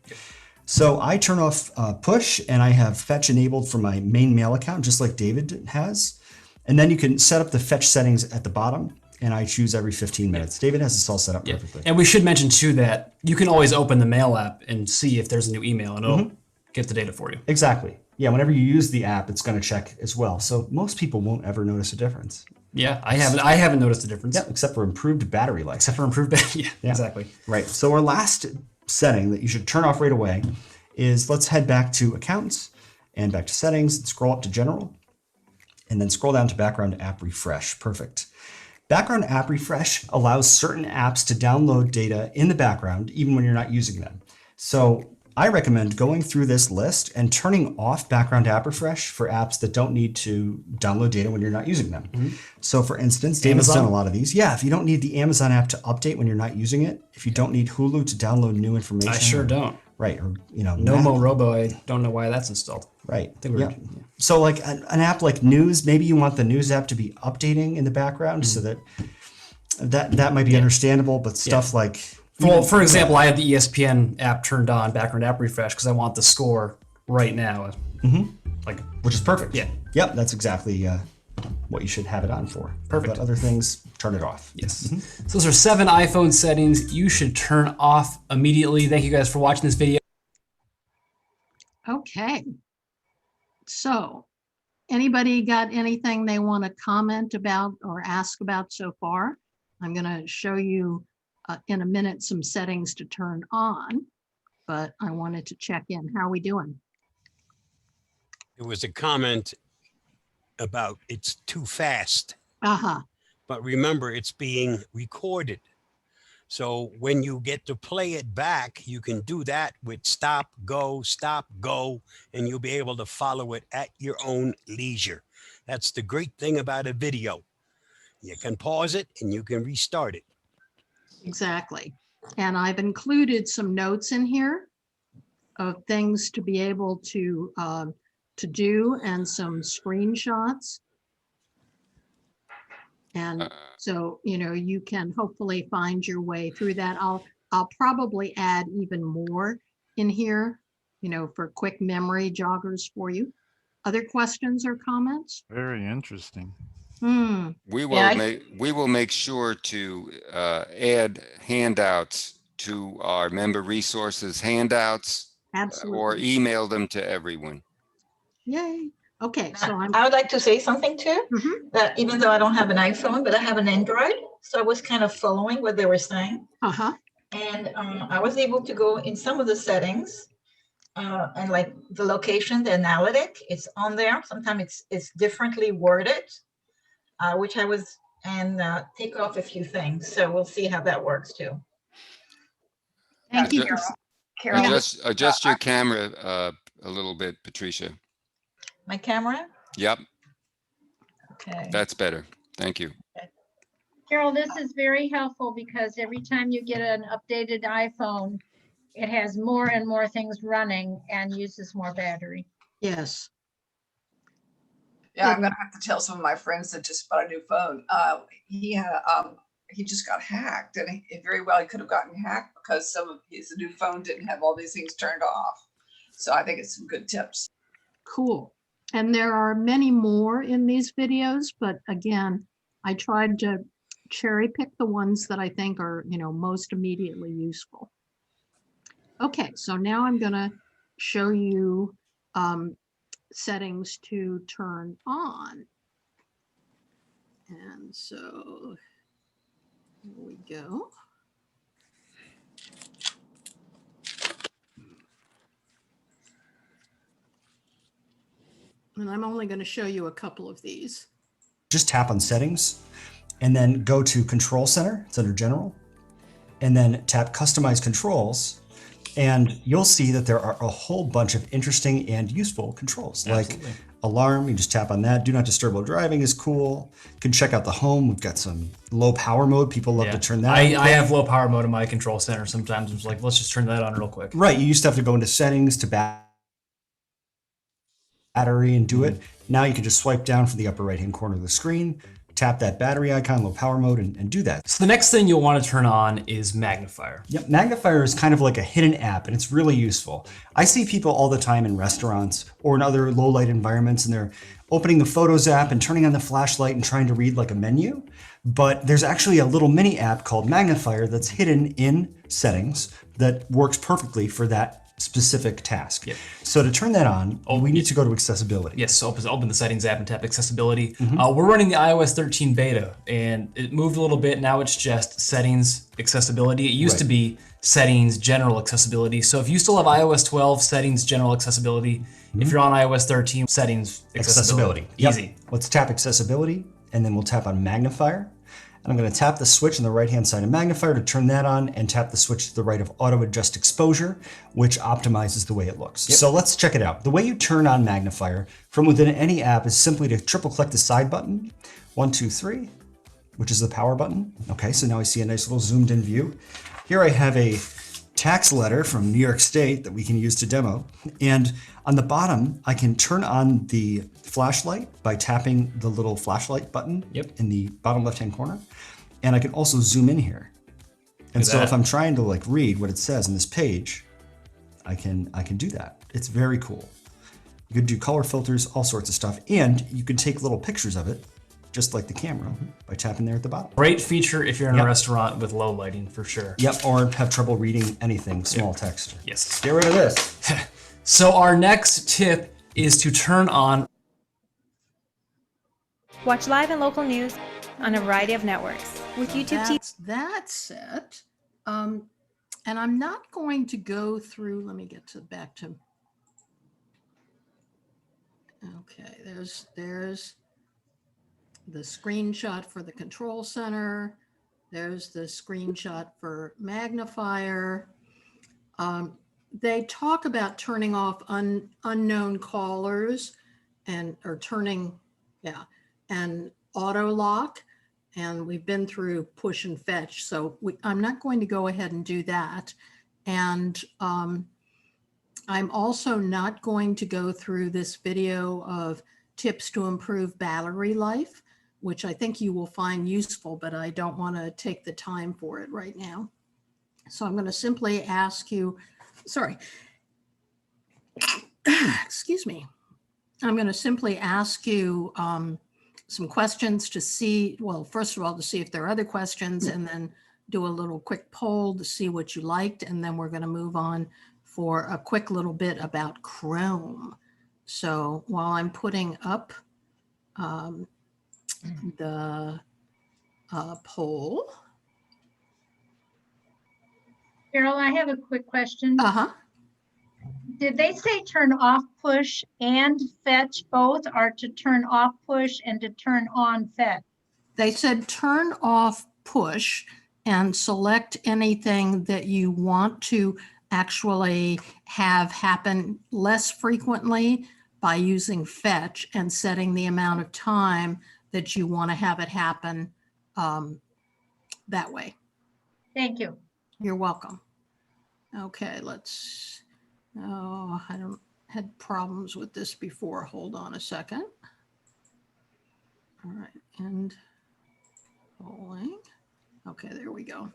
So I turn off push and I have fetch enabled for my main mail account, just like David has. And then you can set up the fetch settings at the bottom. And I choose every 15 minutes. David has this all set up perfectly. And we should mention too that you can always open the mail app and see if there's a new email and it'll get the data for you. Exactly. Yeah, whenever you use the app, it's going to check as well. So most people won't ever notice a difference. Yeah, I haven't noticed a difference. Yeah, except for improved battery life. Except for improved battery. Yeah, exactly. Right. So our last setting that you should turn off right away is let's head back to accounts and back to settings and scroll up to general and then scroll down to background app refresh. Perfect. Background app refresh allows certain apps to download data in the background even when you're not using them. So I recommend going through this list and turning off background app refresh for apps that don't need to download data when you're not using them. So for instance, David's done a lot of these. Yeah, if you don't need the Amazon app to update when you're not using it, if you don't need Hulu to download new information. I sure don't. Right, or you know, Nomo Robo, I don't know why that's installed. Right. So like an app like News, maybe you want the News app to be updating in the background so that might be understandable, but stuff like... Well, for example, I have the ESPN app turned on, background app refresh, because I want the score right now. Which is perfect. Yeah. Yep, that's exactly what you should have it on for. Perfect. But other things, turn it off. Yes. So those are 7 iPhone settings you should turn off immediately. Thank you guys for watching this video. Okay. So anybody got anything they want to comment about or ask about so far? I'm going to show you in a minute some settings to turn on, but I wanted to check in. How are we doing? There was a comment about it's too fast. But remember, it's being recorded. So when you get to play it back, you can do that with stop, go, and you'll be able to follow it at your own leisure. That's the great thing about a video. You can pause it and you can restart it. Exactly. And I've included some notes in here of things to be able to do and some screenshots. And so, you know, you can hopefully find your way through that. I'll probably add even more in here, you know, for quick memory joggers for you. Other questions or comments? Very interesting. We will make sure to add handouts to our member resources handouts. Absolutely. Or email them to everyone. Yay. Okay, so I would like to say something too, that even though I don't have an iPhone, but I have an Android, so I was kind of following what they were saying. And I was able to go in some of the settings and like the location, the analytic, it's on there. Sometimes it's differently worded, which I was, and take off a few things. So we'll see how that works too. Thank you. Carol. Adjust your camera a little bit, Patricia. My camera? Yep. Okay. That's better. Thank you. Carol, this is very helpful because every time you get an updated iPhone, it has more and more things running and uses more battery. Yes. Yeah, I'm gonna have to tell some of my friends that just bought a new phone. He just got hacked, and he very well he could have gotten hacked because some of his new phone didn't have all these things turned off. So I think it's some good tips. Cool. And there are many more in these videos, but again, I tried to cherry pick the ones that I think are, most immediately useful. Okay, so now I'm gonna show you settings to turn on. And so here we go. And I'm only going to show you a couple of these. Just tap on settings and then go to Control Center. It's under General. And then tap Customize Controls. And you'll see that there are a whole bunch of interesting and useful controls. Absolutely. Like alarm, you just tap on that. Do not disturb while driving is cool. You can check out the home. We've got some low power mode. People love to turn that on. I have low power mode in my control center. Sometimes I'm like, let's just turn that on real quick. Right. You used to have to go into settings to battery and do it. Now you can just swipe down from the upper right hand corner of the screen, tap that battery icon, low power mode, and do that. So the next thing you'll want to turn on is Magnifier. Yep, Magnifier is kind of like a hidden app, and it's really useful. I see people all the time in restaurants or in other low light environments, and they're opening the Photos app and turning on the flashlight and trying to read like a menu. But there's actually a little mini app called Magnifier that's hidden in settings that works perfectly for that specific task. Yep. So to turn that on, we need to go to accessibility. Yes, so open the settings app and tap accessibility. We're running the iOS 13 beta, and it moved a little bit. Now it's just settings accessibility. It used to be settings general accessibility. So if you still have iOS 12 settings general accessibility, if you're on iOS 13 settings accessibility. Easy. Let's tap accessibility, and then we'll tap on Magnifier. And I'm going to tap the switch on the right hand side of Magnifier to turn that on, and tap the switch to the right of Auto Adjust Exposure, which optimizes the way it looks. Yep. So let's check it out. The way you turn on Magnifier from within any app is simply to triple click the side button, 1, 2, 3, which is the power button. Okay, so now I see a nice little zoomed in view. Here I have a tax letter from New York State that we can use to demo. And on the bottom, I can turn on the flashlight by tapping the little flashlight button in the bottom left-hand corner. And I can also zoom in here. And so if I'm trying to like read what it says on this page, I can do that. It's very cool. You can do color filters, all sorts of stuff. And you can take little pictures of it, just like the camera, by tapping there at the bottom. Great feature if you're in a restaurant with low lighting, for sure. Yep, or have trouble reading anything, small text. Yes. Get rid of this. So our next tip is to turn on. Watch live and local news on a variety of networks with YouTube TV. That's it. And I'm not going to go through, let me get back to, okay, there's the screenshot for the control center. There's the screenshot for Magnifier. They talk about turning off unknown callers and auto lock. And we've been through push and fetch. So I'm not going to go ahead and do that. And I'm also not going to go through this video of tips to improve battery life, which I think you will find useful, but I don't want to take the time for it right now. So I'm going to simply ask you, sorry, excuse me. I'm going to simply ask you some questions to see, well, first of all, to see if there are other questions, and then do a little quick poll to see what you liked. And then we're going to move on for a quick little bit about Chrome. So while I'm putting up the poll. Carol, I have a quick question. Uh-huh. Did they say turn off push and fetch both, or to turn off push and to turn on fetch? They said turn off push and select anything that you want to actually have happen less frequently by using fetch and setting the amount of time that you want to have it happen that way. Thank you. You're welcome. Okay, let's, oh, I don't had problems with this before. Hold on a second. All right, and polling. Okay, there we go.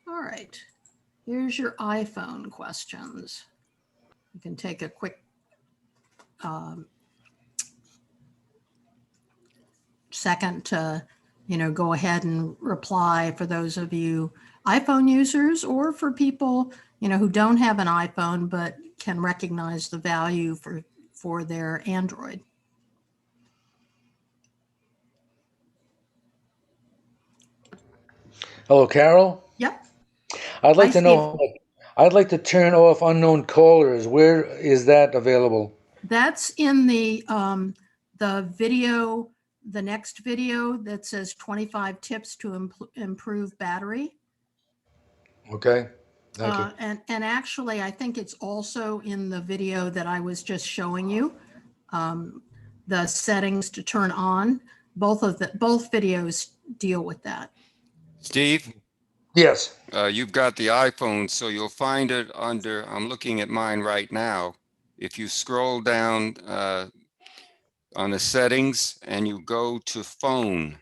All right, here's your iPhone questions. You can take a quick second to, go ahead and reply for those of you iPhone users, or for people, who don't have an iPhone but can recognize the value for their Android. Hello, Carol. Yep. I'd like Hi, to know, I'd like to turn off unknown callers. Where is that available? That's in the video, the next video that says 25 tips to improve battery. Okay, thank you. And actually, I think it's also in the video that I was just showing you, the settings to turn on. Both videos deal with that. Steve? Yes. You've got the iPhone, so you'll find it under, I'm looking at mine right now. If you scroll down on the settings and you go to phone.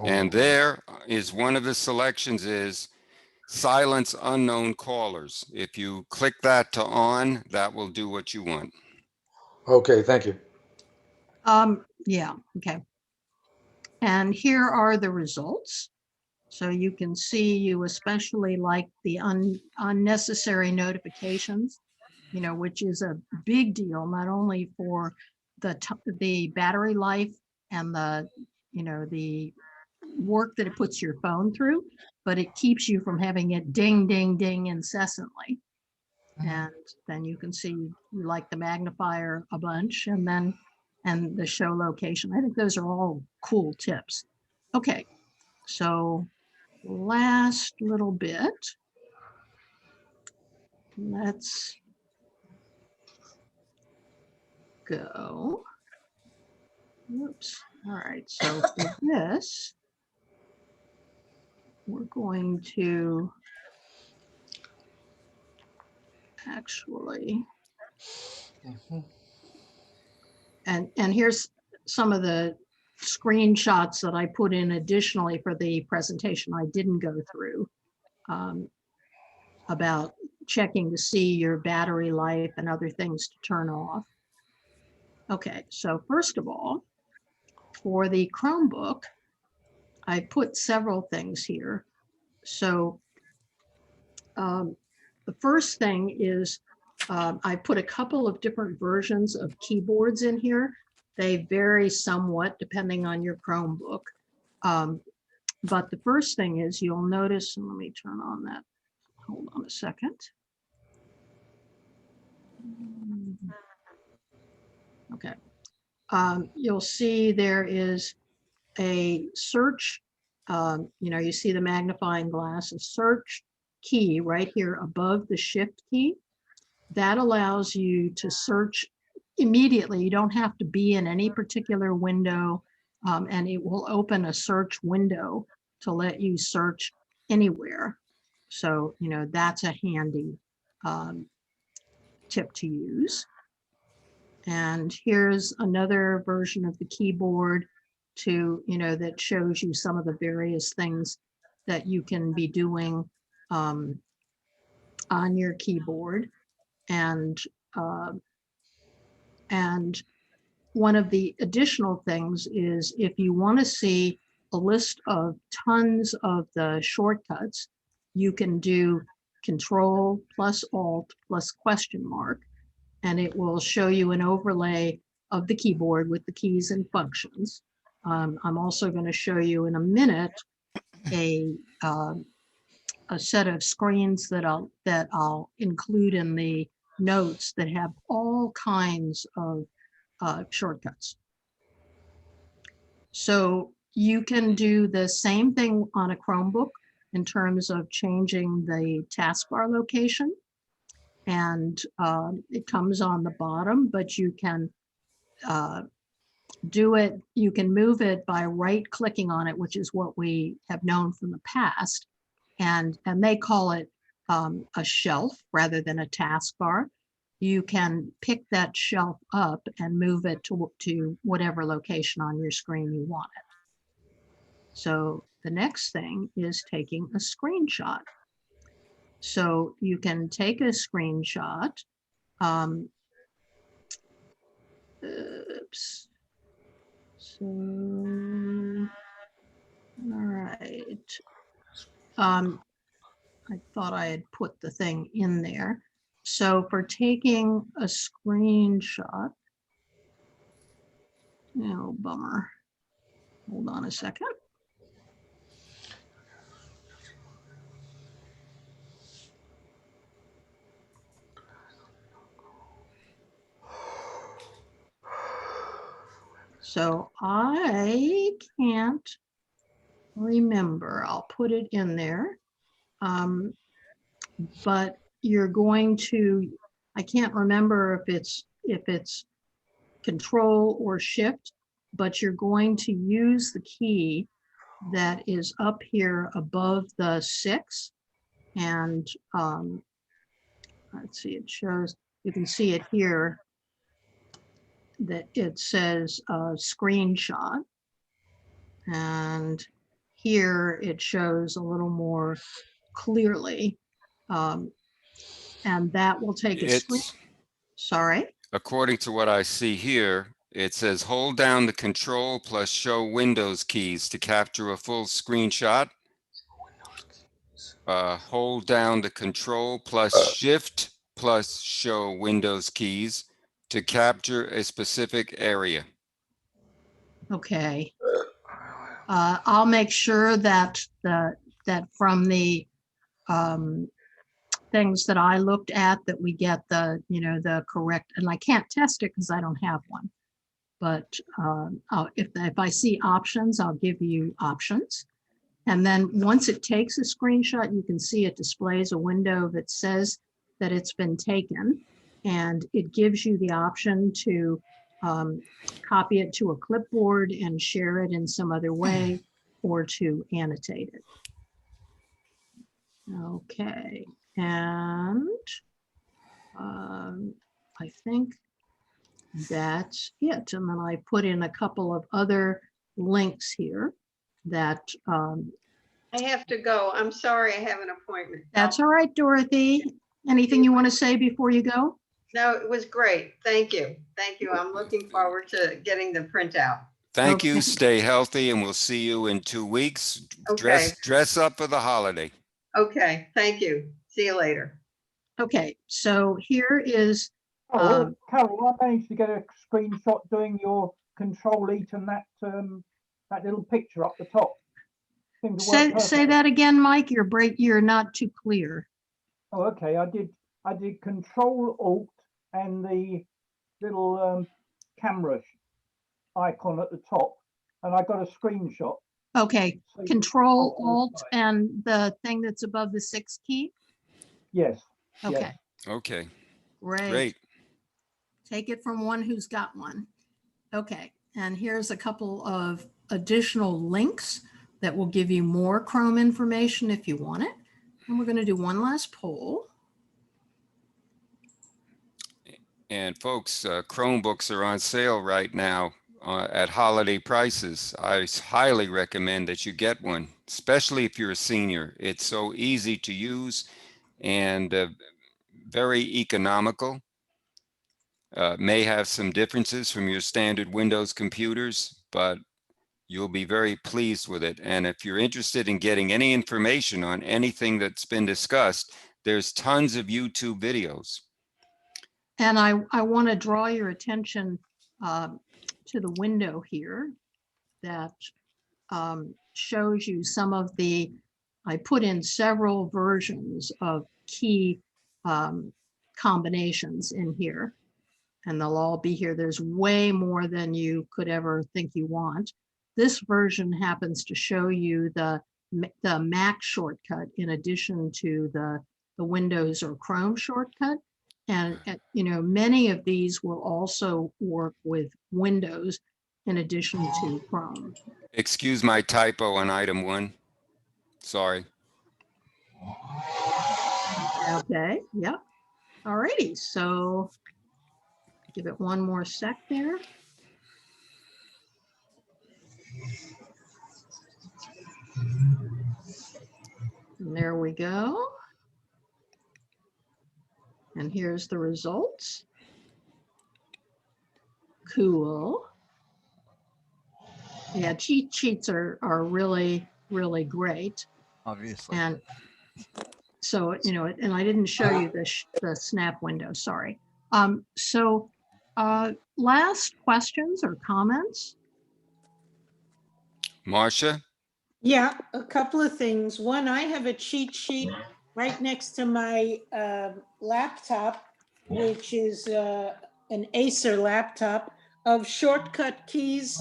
And there is one of the selections is silence unknown callers. If you click that to on, that will do what you want. Okay, thank you. Yeah, okay. And here are the results. So you can see you especially like the unnecessary notifications, which is a big deal, not only for the battery life and the work that it puts your phone through, but it keeps you from having it ding, ding, ding incessantly. And then you can see you like the magnifier a bunch, and the show location. I think those are all cool tips. Okay, so last little bit. Let's go. Oops. All right, so for this, we're going to actually, and here's some of the screenshots that I put in additionally for the presentation I didn't go through, about checking to see your battery life and other things to turn off. Okay, so first of all, for the Chromebook, I put several things here. So the first thing is I put a couple of different versions of keyboards in here. They vary somewhat depending on your Chromebook. But the first thing is you'll notice, and let me turn on that. Hold on a second. Okay. You'll see there is a search, you see the magnifying glass, a search key right here above the shift key. That allows you to search immediately. You don't have to be in any particular window, and it will open a search window to let you search anywhere. So, that's a handy tip to use. And here's another version of the keyboard to, that shows you some of the various things that you can be doing on your keyboard. And one of the additional things is if you want to see a list of tons of the shortcuts, you can do Control plus Alt plus question mark, and it will show you an overlay of the keyboard with the keys and functions. I'm also going to show you in a minute a set of screens that I'll include in the notes that have all kinds of shortcuts. So you can do the same thing on a Chromebook in terms of changing the taskbar location. And it comes on the bottom, but you can do it, you can move it by right clicking on it, which is what we have known from the past. And they call it a shelf rather than a taskbar. You can pick that shelf up and move it to whatever location on your screen you want it. So the next thing is taking a screenshot. So you can take a screenshot. Oops. So, all right. I thought I had put the thing in there. So for taking a screenshot, oh, bummer. Hold on a second. So I can't remember. I'll put it in there. But you're going to, I can't remember if it's Control or Shift, but you're going to use the key that is up here above the 6. And let's see, it shows, you can see it here that it says screenshot. And here it shows a little more clearly. And that will take a screen. Sorry? According to what I see here, it says hold down the Control plus Show Windows keys to capture a full screenshot. Hold down the Control plus Shift plus Show Windows keys to capture a specific area. Okay. I'll make sure that that from the things that I looked at that we get the, the correct, and I can't test it because I don't have one. But if I see options, I'll give you options. And then once it takes a screenshot, you can see it displays a window that says that it's been taken. And it gives you the option to copy it to a clipboard and share it in some other way, or to annotate it. Okay, and I think that's it. And then I put in a couple of other links here that I have to go. I'm sorry, I have an appointment. That's all right, Dorothy. Anything you want to say before you go? No, it was great. Thank you. Thank you. I'm looking forward to getting the printout. Thank you. Stay healthy, and we'll see you in 2 weeks. Okay. Dress up for the holiday. Okay. Thank you. See you later. Okay. So here is. Carol, I managed to get a screenshot doing your Control-E and that little picture up the top. Say that again, Mike. You're not too clear. Oh, okay. I did Control-Alt and the little camera icon at the top, and I got a screenshot. Okay. So Control-Alt and the thing that's above the 6 key? Yes. Okay. Yes. Okay. Great. Take it from one who's got one. Okay. And here's a couple of additional links that will give you more Chrome information if you want it. And we're going to do one last poll. And folks, Chromebooks are on sale right now at holiday prices. I highly recommend that you get one, especially if you're a senior. It's so easy to use, and very economical. May have some differences from your standard Windows computers, but you'll be very pleased with it. And if you're interested in getting any information on anything that's been discussed, there's tons of YouTube videos. And I want to draw your attention to the window here that shows you some of the, I put in several versions of key combinations in here, and they'll all be here. There's way more than you could ever think you want. This version happens to show you the Mac shortcut in addition to the Windows or Chrome shortcut. And you know, many of these will also work with Windows in addition to Chrome. Excuse my typo on item 1. Sorry. Okay, yep. All righty, so give it one more sec there. And there we go. And here's the results. Cool. Yeah, cheat sheets are really, really great. Obviously. And so, you know, and I didn't show you the snap window, sorry. Last questions or comments? Marcia? Yeah, a couple of things. One, I have a cheat sheet right next to my laptop, which is an Acer laptop, of shortcut keys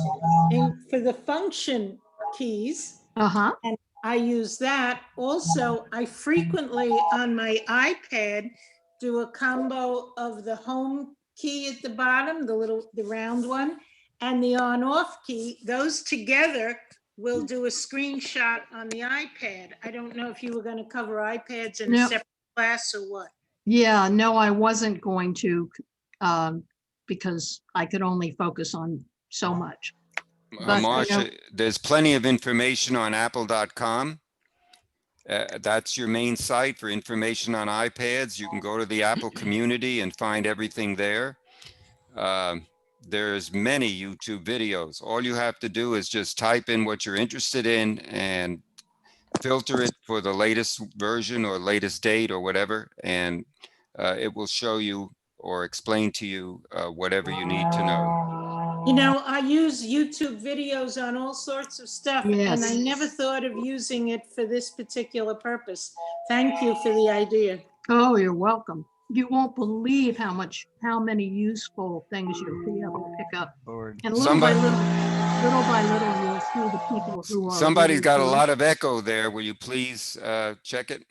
for the function keys. Uh-huh. And I use that. Also, I frequently on my iPad do a combo of the home key at the bottom, the round one, and the on-off key. Those together will do a screenshot on the iPad. I don't know if you were going to cover iPads in a separate class or what. Yeah, no, I wasn't going to because I could only focus on so much. But, Marcia, you know, there's plenty of information on apple.com. That's your main site for information on iPads. You can go to the Apple community and find everything there. There's many YouTube videos. All you have to do is just type in what you're interested in and filter it for the latest version or latest date or whatever, and it will show you or explain to you whatever you need to know. You know, I use YouTube videos on all sorts of stuff, Yes. and I never thought of using it for this particular purpose. Thank you for the idea. Oh, you're welcome. You won't believe how many useful things you'll be able to pick up. And little by little, you'll see the people who are. Somebody's got a lot of echo there. Will you please check it?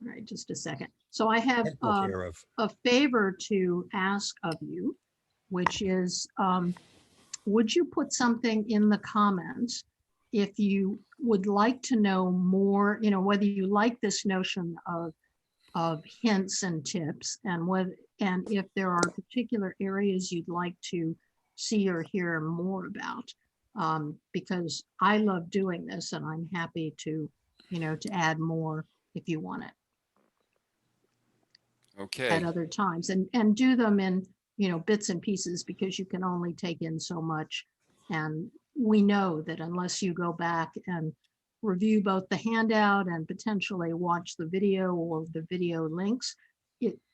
All right, just a second. So I have a favor to ask of you, which is, would you put something in the comments if you would like to know more, you know, whether you like this notion of hints and tips, and if there are particular areas you'd like to see or hear more about, because I love doing this and I'm happy to, you know, to add more if you want it. Okay. At other times, and do them in, you know, bits and pieces, because you can only take in so much. And we know that unless you go back and review both the handout and potentially watch the video or the video links,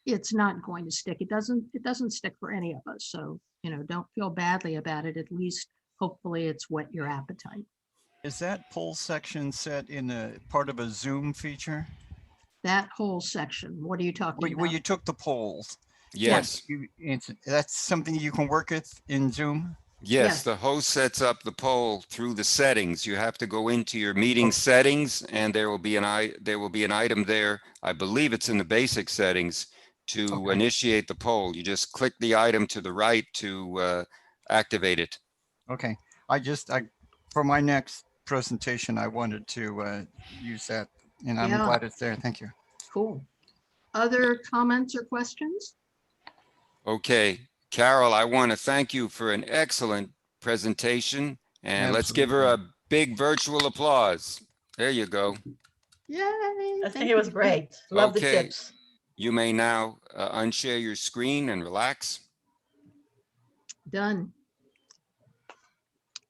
it's not going to stick. It doesn't stick for any of us. So, you know, don't feel badly about it. At least hopefully it's whet your appetite. Is that poll section set in a part of a Zoom feature? That whole section, what are you talking about? Well, you took the polls. Yes. That's something you can work with in Zoom? Yes, the host sets up the poll through the settings. You have to go into your meeting settings, and there will be an item there. I believe it's in the basic settings to initiate the poll. You just click the item to the right to activate it. Okay. For my next presentation, I wanted to use that, and I'm glad it's there. Thank you. Cool. Other comments or questions? Okay, Carol, I want to thank you for an excellent presentation, and let's give her a big virtual applause. There you go. Yay. I think it was great. Love the Okay. tips. You may now unshare your screen and relax. Done.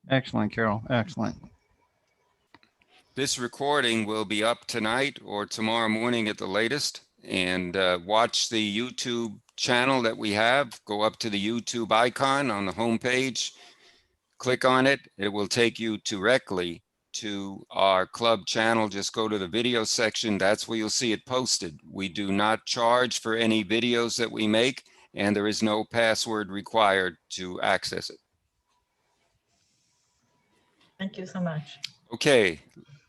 Excellent, Carol. Excellent. This recording will be up tonight or tomorrow morning at the latest. And watch the YouTube channel that we have. Go up to the YouTube icon on the home page. Click on it. It will take you directly to our club channel. Just go to the video section. That's where you'll see it posted. We do not charge for any videos that we make, and there is no password required to access it. Thank you so much. Okay,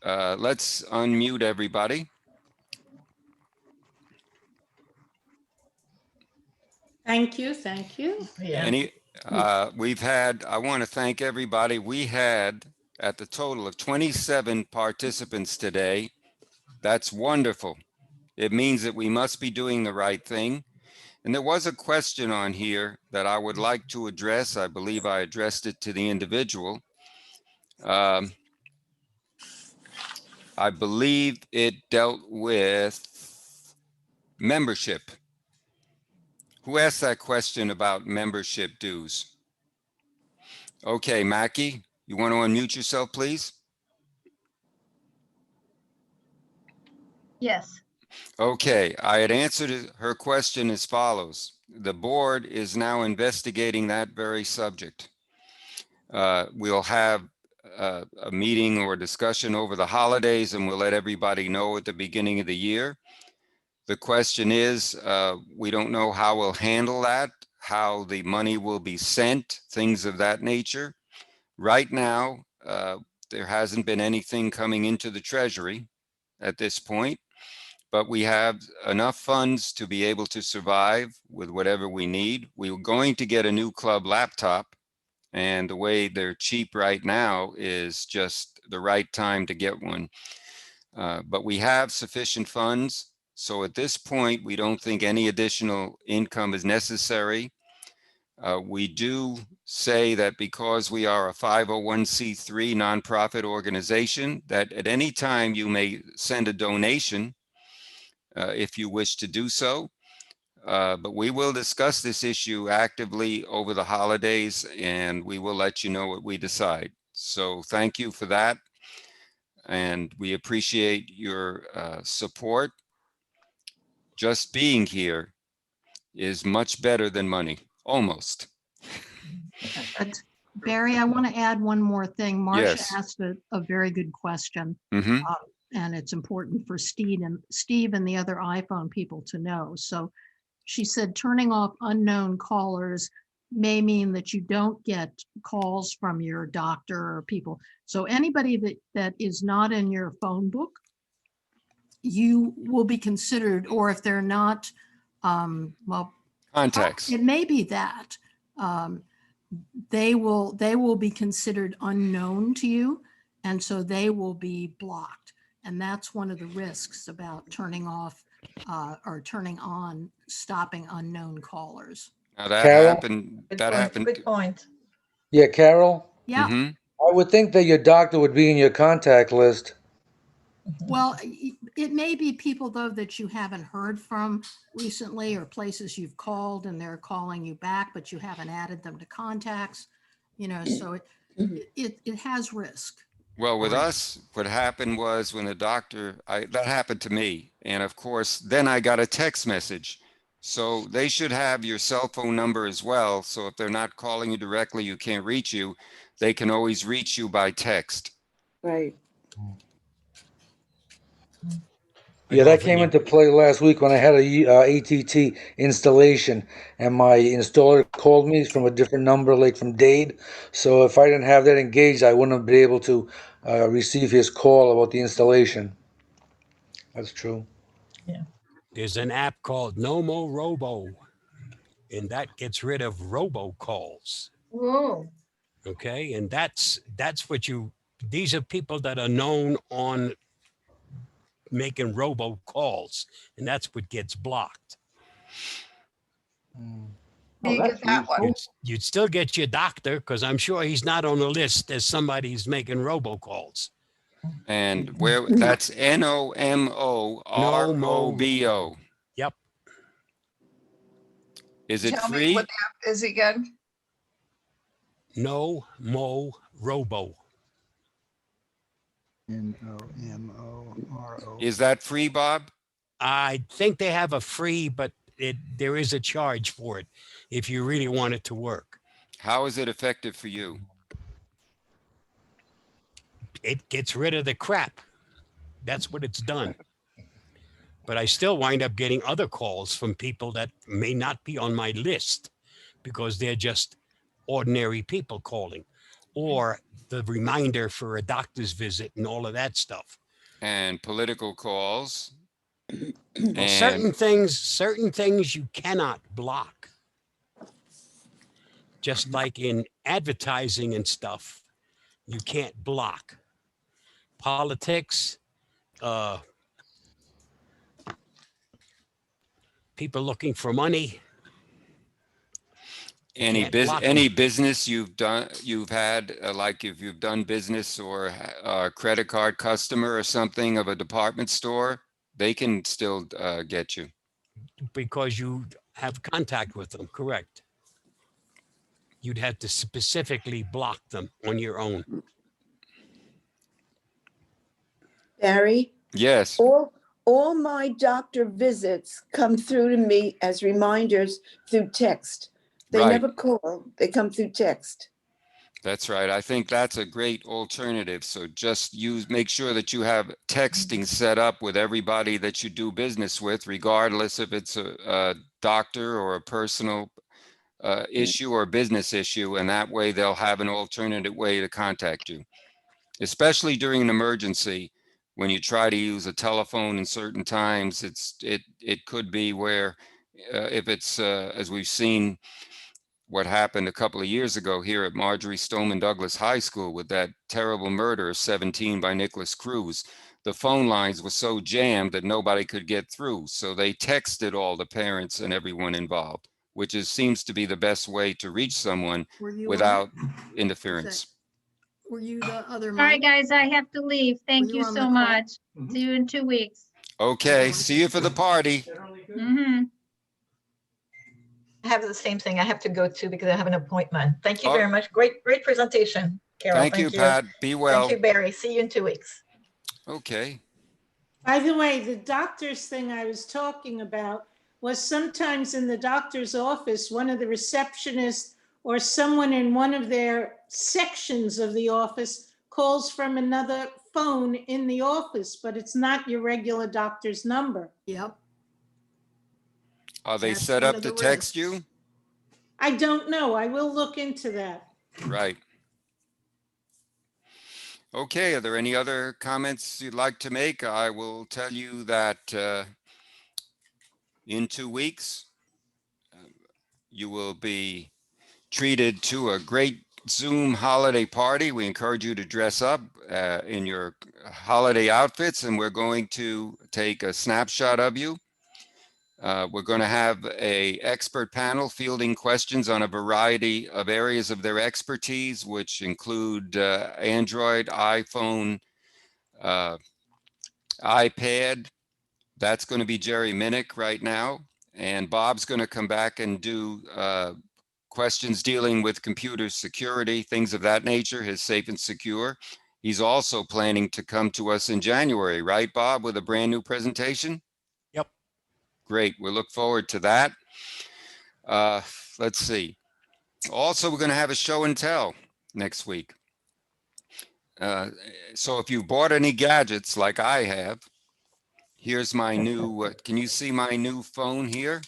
let's unmute everybody. Thank you. Thank you. Yeah. We've had, I want to thank everybody. We had at the total of 27 participants today. That's wonderful. It means that we must be doing the right thing. And there was a question on here that I would like to address. I believe I addressed it to the individual. I believe it dealt with membership. Who asked that question about membership dues? Okay, Mackie, you want to unmute yourself, please? Yes. Okay, I had answered her question as follows. The board is now investigating that very subject. We'll have a meeting or discussion over the holidays, and we'll let everybody know at the beginning of the year. The question is, we don't know how we'll handle that, how the money will be sent, things of that nature. Right now, there hasn't been anything coming into the Treasury at this point, but we have enough funds to be able to survive with whatever we need. We were going to get a new club laptop, and the way they're cheap right now is just the right time to get one. But we have sufficient funds. So at this point, we don't think any additional income is necessary. We do say that because we are a 501c3 nonprofit organization, that at any time you may send a donation if you wish to do so. But we will discuss this issue actively over the holidays, and we will let you know what we decide. So thank you for that. And we appreciate your support. Just being here is much better than money, almost. But Barry, I want to add one more thing. Marcia Yes. asked a very good question. Mhm. And it's important for Steve and the other iPhone people to know. So she said turning off unknown callers may mean that you don't get calls from your doctor or people. So anybody that is not in your phone book, you will be considered, or if they're not, well, contacts. It may be that they will be considered unknown to you, and so they will be blocked. And that's one of the risks about turning off or turning on, stopping unknown callers. Now that Carol? happened. That happened. Good point. Yeah, Carol? Yeah. Mhm. I would think that your doctor would be in your contact list. Well, it may be people, though, that you haven't heard from recently, or places you've called and they're calling you back, but you haven't added them to contacts, so it has risk. Well, with us, what happened was when the doctor, that happened to me. And of course, then I got a text message. So they should have your cell phone number as well. So if they're not calling you directly, you can't reach you, they can always reach you by text. Right. Yeah, that came into play last week when I had a ATT installation, and my installer called me from a different number, like from Dade. So if I didn't have that engaged, I wouldn't have been able to receive his call about the installation. That's true. Yeah. There's an app called No Mo Robo, and that gets rid of robocalls. Whoa. Okay, and that's what these are people that are known on making robocalls, and that's what gets blocked. Do you get that one? You'd still get your doctor, because I'm sure he's not on the list as somebody who's making robocalls. And where, that's NOMOROBO. Yep. Is it Tell me free? what the app is again. No Mo Robo. NOMORO. Is that free, Bob? I think they have a free, but there is a charge for it if you really want it to work. How is it effective for you? It gets rid of the crap. That's what it's done. But I still wind up getting other calls from people that may not be on my list because they're just ordinary people calling, or the reminder for a doctor's visit and all of that stuff. And political calls. Well, certain things you cannot block. Just like in advertising and stuff, you can't block. Politics, people looking for money. Any business you've had, like if you've done business or a credit card customer or something of a department store, they can still get you. Because you have contact with them, correct? You'd have to specifically block them on your own. Barry? Yes. All my doctor visits come through to me as reminders through text. They Right. never call, they come through text. That's right. I think that's a great alternative. So just make sure that you have texting set up with everybody that you do business with, regardless if it's a doctor or a personal issue or business issue. And that way they'll have an alternative way to contact you, especially during an emergency. When you try to use a telephone in certain times, it could be where if it's as we've seen what happened a couple of years ago here at Marjorie Stoneman Douglas High School with that terrible murder of 17 by Nicholas Cruz. The phone lines were so jammed that nobody could get through. So they texted all the parents and everyone involved, which seems to be the best way to reach someone without interference. Were you the other? All right, guys, I have to leave. Thank you so much. See you in 2 weeks. Okay, see you for the party. Mm-hmm. I have the same thing I have to go to because I have an appointment. Thank you very much. Great presentation, Carol. Thank you, Pat. Be well. Thank you, Barry. See you in 2 weeks. Okay. By the way, the doctor's thing I was talking about was sometimes in the doctor's office, one of the receptionists or someone in one of their sections of the office calls from another phone in the office, but it's not your regular doctor's number. Yep. Are they set up to text you? I don't know. I will look into that. Right. Okay, are there any other comments you'd like to make? I will tell you that in 2 weeks, you will be treated to a great Zoom holiday party. We encourage you to dress up in your holiday outfits, and we're going to take a snapshot of you. We're going to have an expert panel fielding questions on a variety of areas of their expertise, which include Android, iPhone, iPad. That's going to be Jerry Minnick right now. And Bob's going to come back and do questions dealing with computer security, things of that nature, his Safe and Secure. He's also planning to come to us in January, right, Bob, with a brand new presentation? Yep. Great. We look forward to that. Let's see. Also, we're going to have a show and tell next week. So if you bought any gadgets like I have, here's my new, can you see my new phone here?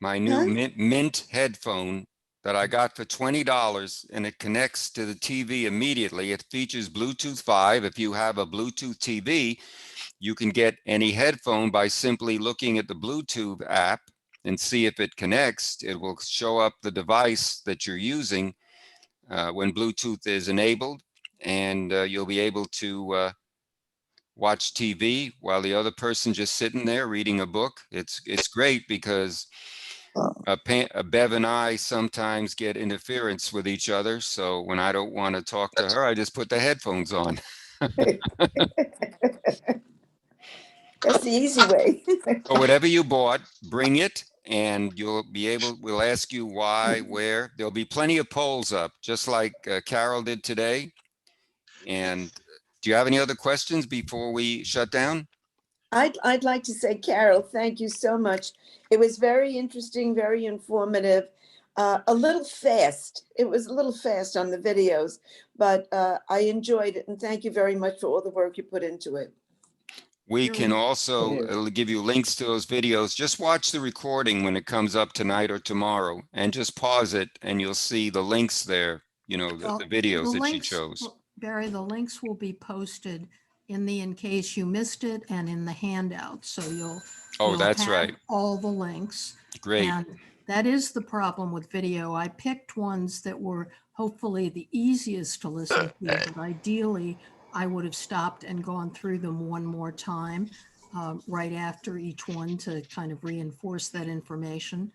My new Mint headphone that I got for $20, and it connects to the TV immediately. It features Bluetooth 5. If you have a Bluetooth TV, you can get any headphone by simply looking at the Bluetooth app and see if it connects. It will show up the device that you're using when Bluetooth is enabled, and you'll be able to watch TV while the other person just sitting there reading a book. It's great because Bev and I sometimes get interference with each other. So when I don't want to talk to her, I just put the headphones on. That's the easy way. So whatever you bought, bring it and you'll be able, we'll ask you why, where. There'll be plenty of polls up, just like Carol did today. And do you have any other questions before we shut down? I'd like to say, Carol, thank you so much. It was very interesting, very informative, a little fast. It was a little fast on the videos, but I enjoyed it. And thank you very much for all the work you put into it. We can also give you links to those videos. Just watch the recording when it comes up tonight or tomorrow and just pause it and you'll see the links there, you know, the videos that she chose. Barry, the links will be posted in case you missed it and in the handout. So you'll that's have right. all the links. Great. And that is the problem with video. I picked ones that were hopefully the easiest to listen to, but ideally I would have stopped and gone through them one more time right after each one to kind of reinforce that information.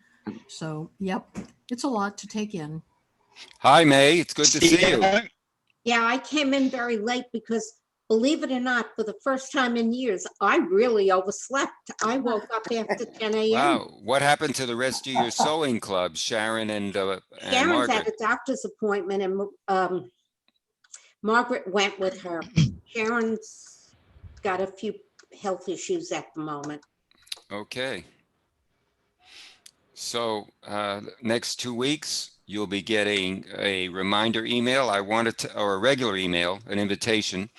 So, yep, it's a lot to take in. Hi, May. It's good to see you. Yeah, I came in very late because, believe it or not, for the first time in years, I really overslept. I woke up after 10 a.m. Wow. What happened to the rest of your sewing clubs, Sharon and Sharon's Margaret? had a doctor's appointment and Margaret went with her. Sharon's got a few health issues at the moment. Okay. So next 2 weeks, you'll be getting a reminder email. Or a regular email, an invitation.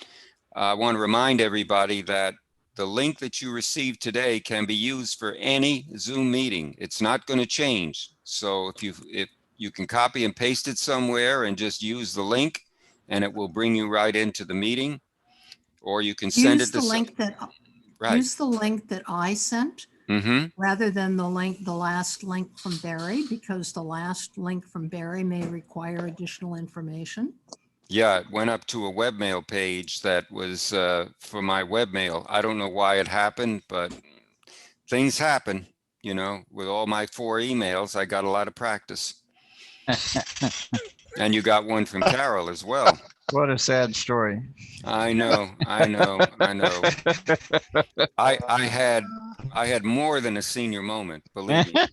I want to remind everybody that the link that you received today can be used for any Zoom meeting. It's not going to change. So if you can copy and paste it somewhere and just use the link and it will bring you right into the meeting, or you can send it to Use the link that I sent. Mm-hmm. Rather than the last link from Barry, because the last link from Barry may require additional information. Yeah, it went up to a webmail page that was for my webmail. I don't know why it happened, but things happen, you know, with all my 4 emails, I got a lot of practice. And you got one from Carol as well. What a sad story. I know. I had more than a senior moment, believe me.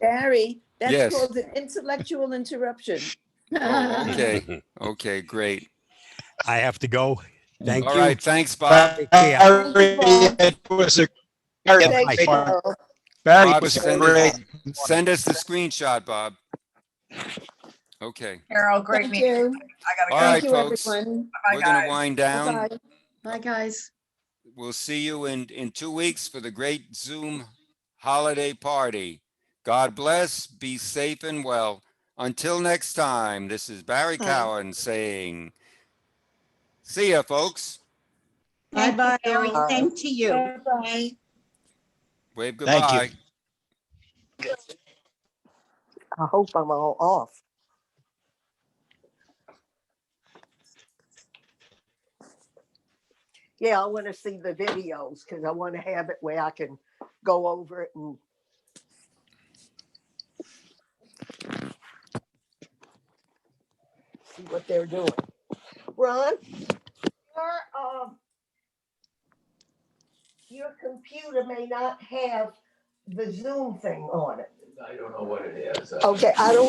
Barry, that's Yes. called an intellectual interruption. Oh, okay. Okay, great. I have to go. Thank you. All right. Thanks, Bob. It was a Thank you, Carol. Bob, send us the screenshot, Bob. Okay. Carol, great Thank meeting. you. I gotta go. All right, Thank you, folks. everyone. We're going to wind down. Bye-bye. Bye, guys. We'll see you in 2 weeks for the great Zoom holiday party. God bless, be safe and well. Until next time, this is Barry Cowan saying, see ya, folks. Bye-bye, Barry. Same to you. Bye-bye. Wave goodbye. I hope I'm all off. Yeah, I want to see the videos because I want to have it where I can go over it and see what they're doing. Ron, your computer may not have the Zoom thing on it. I don't know what it is. Okay, I don't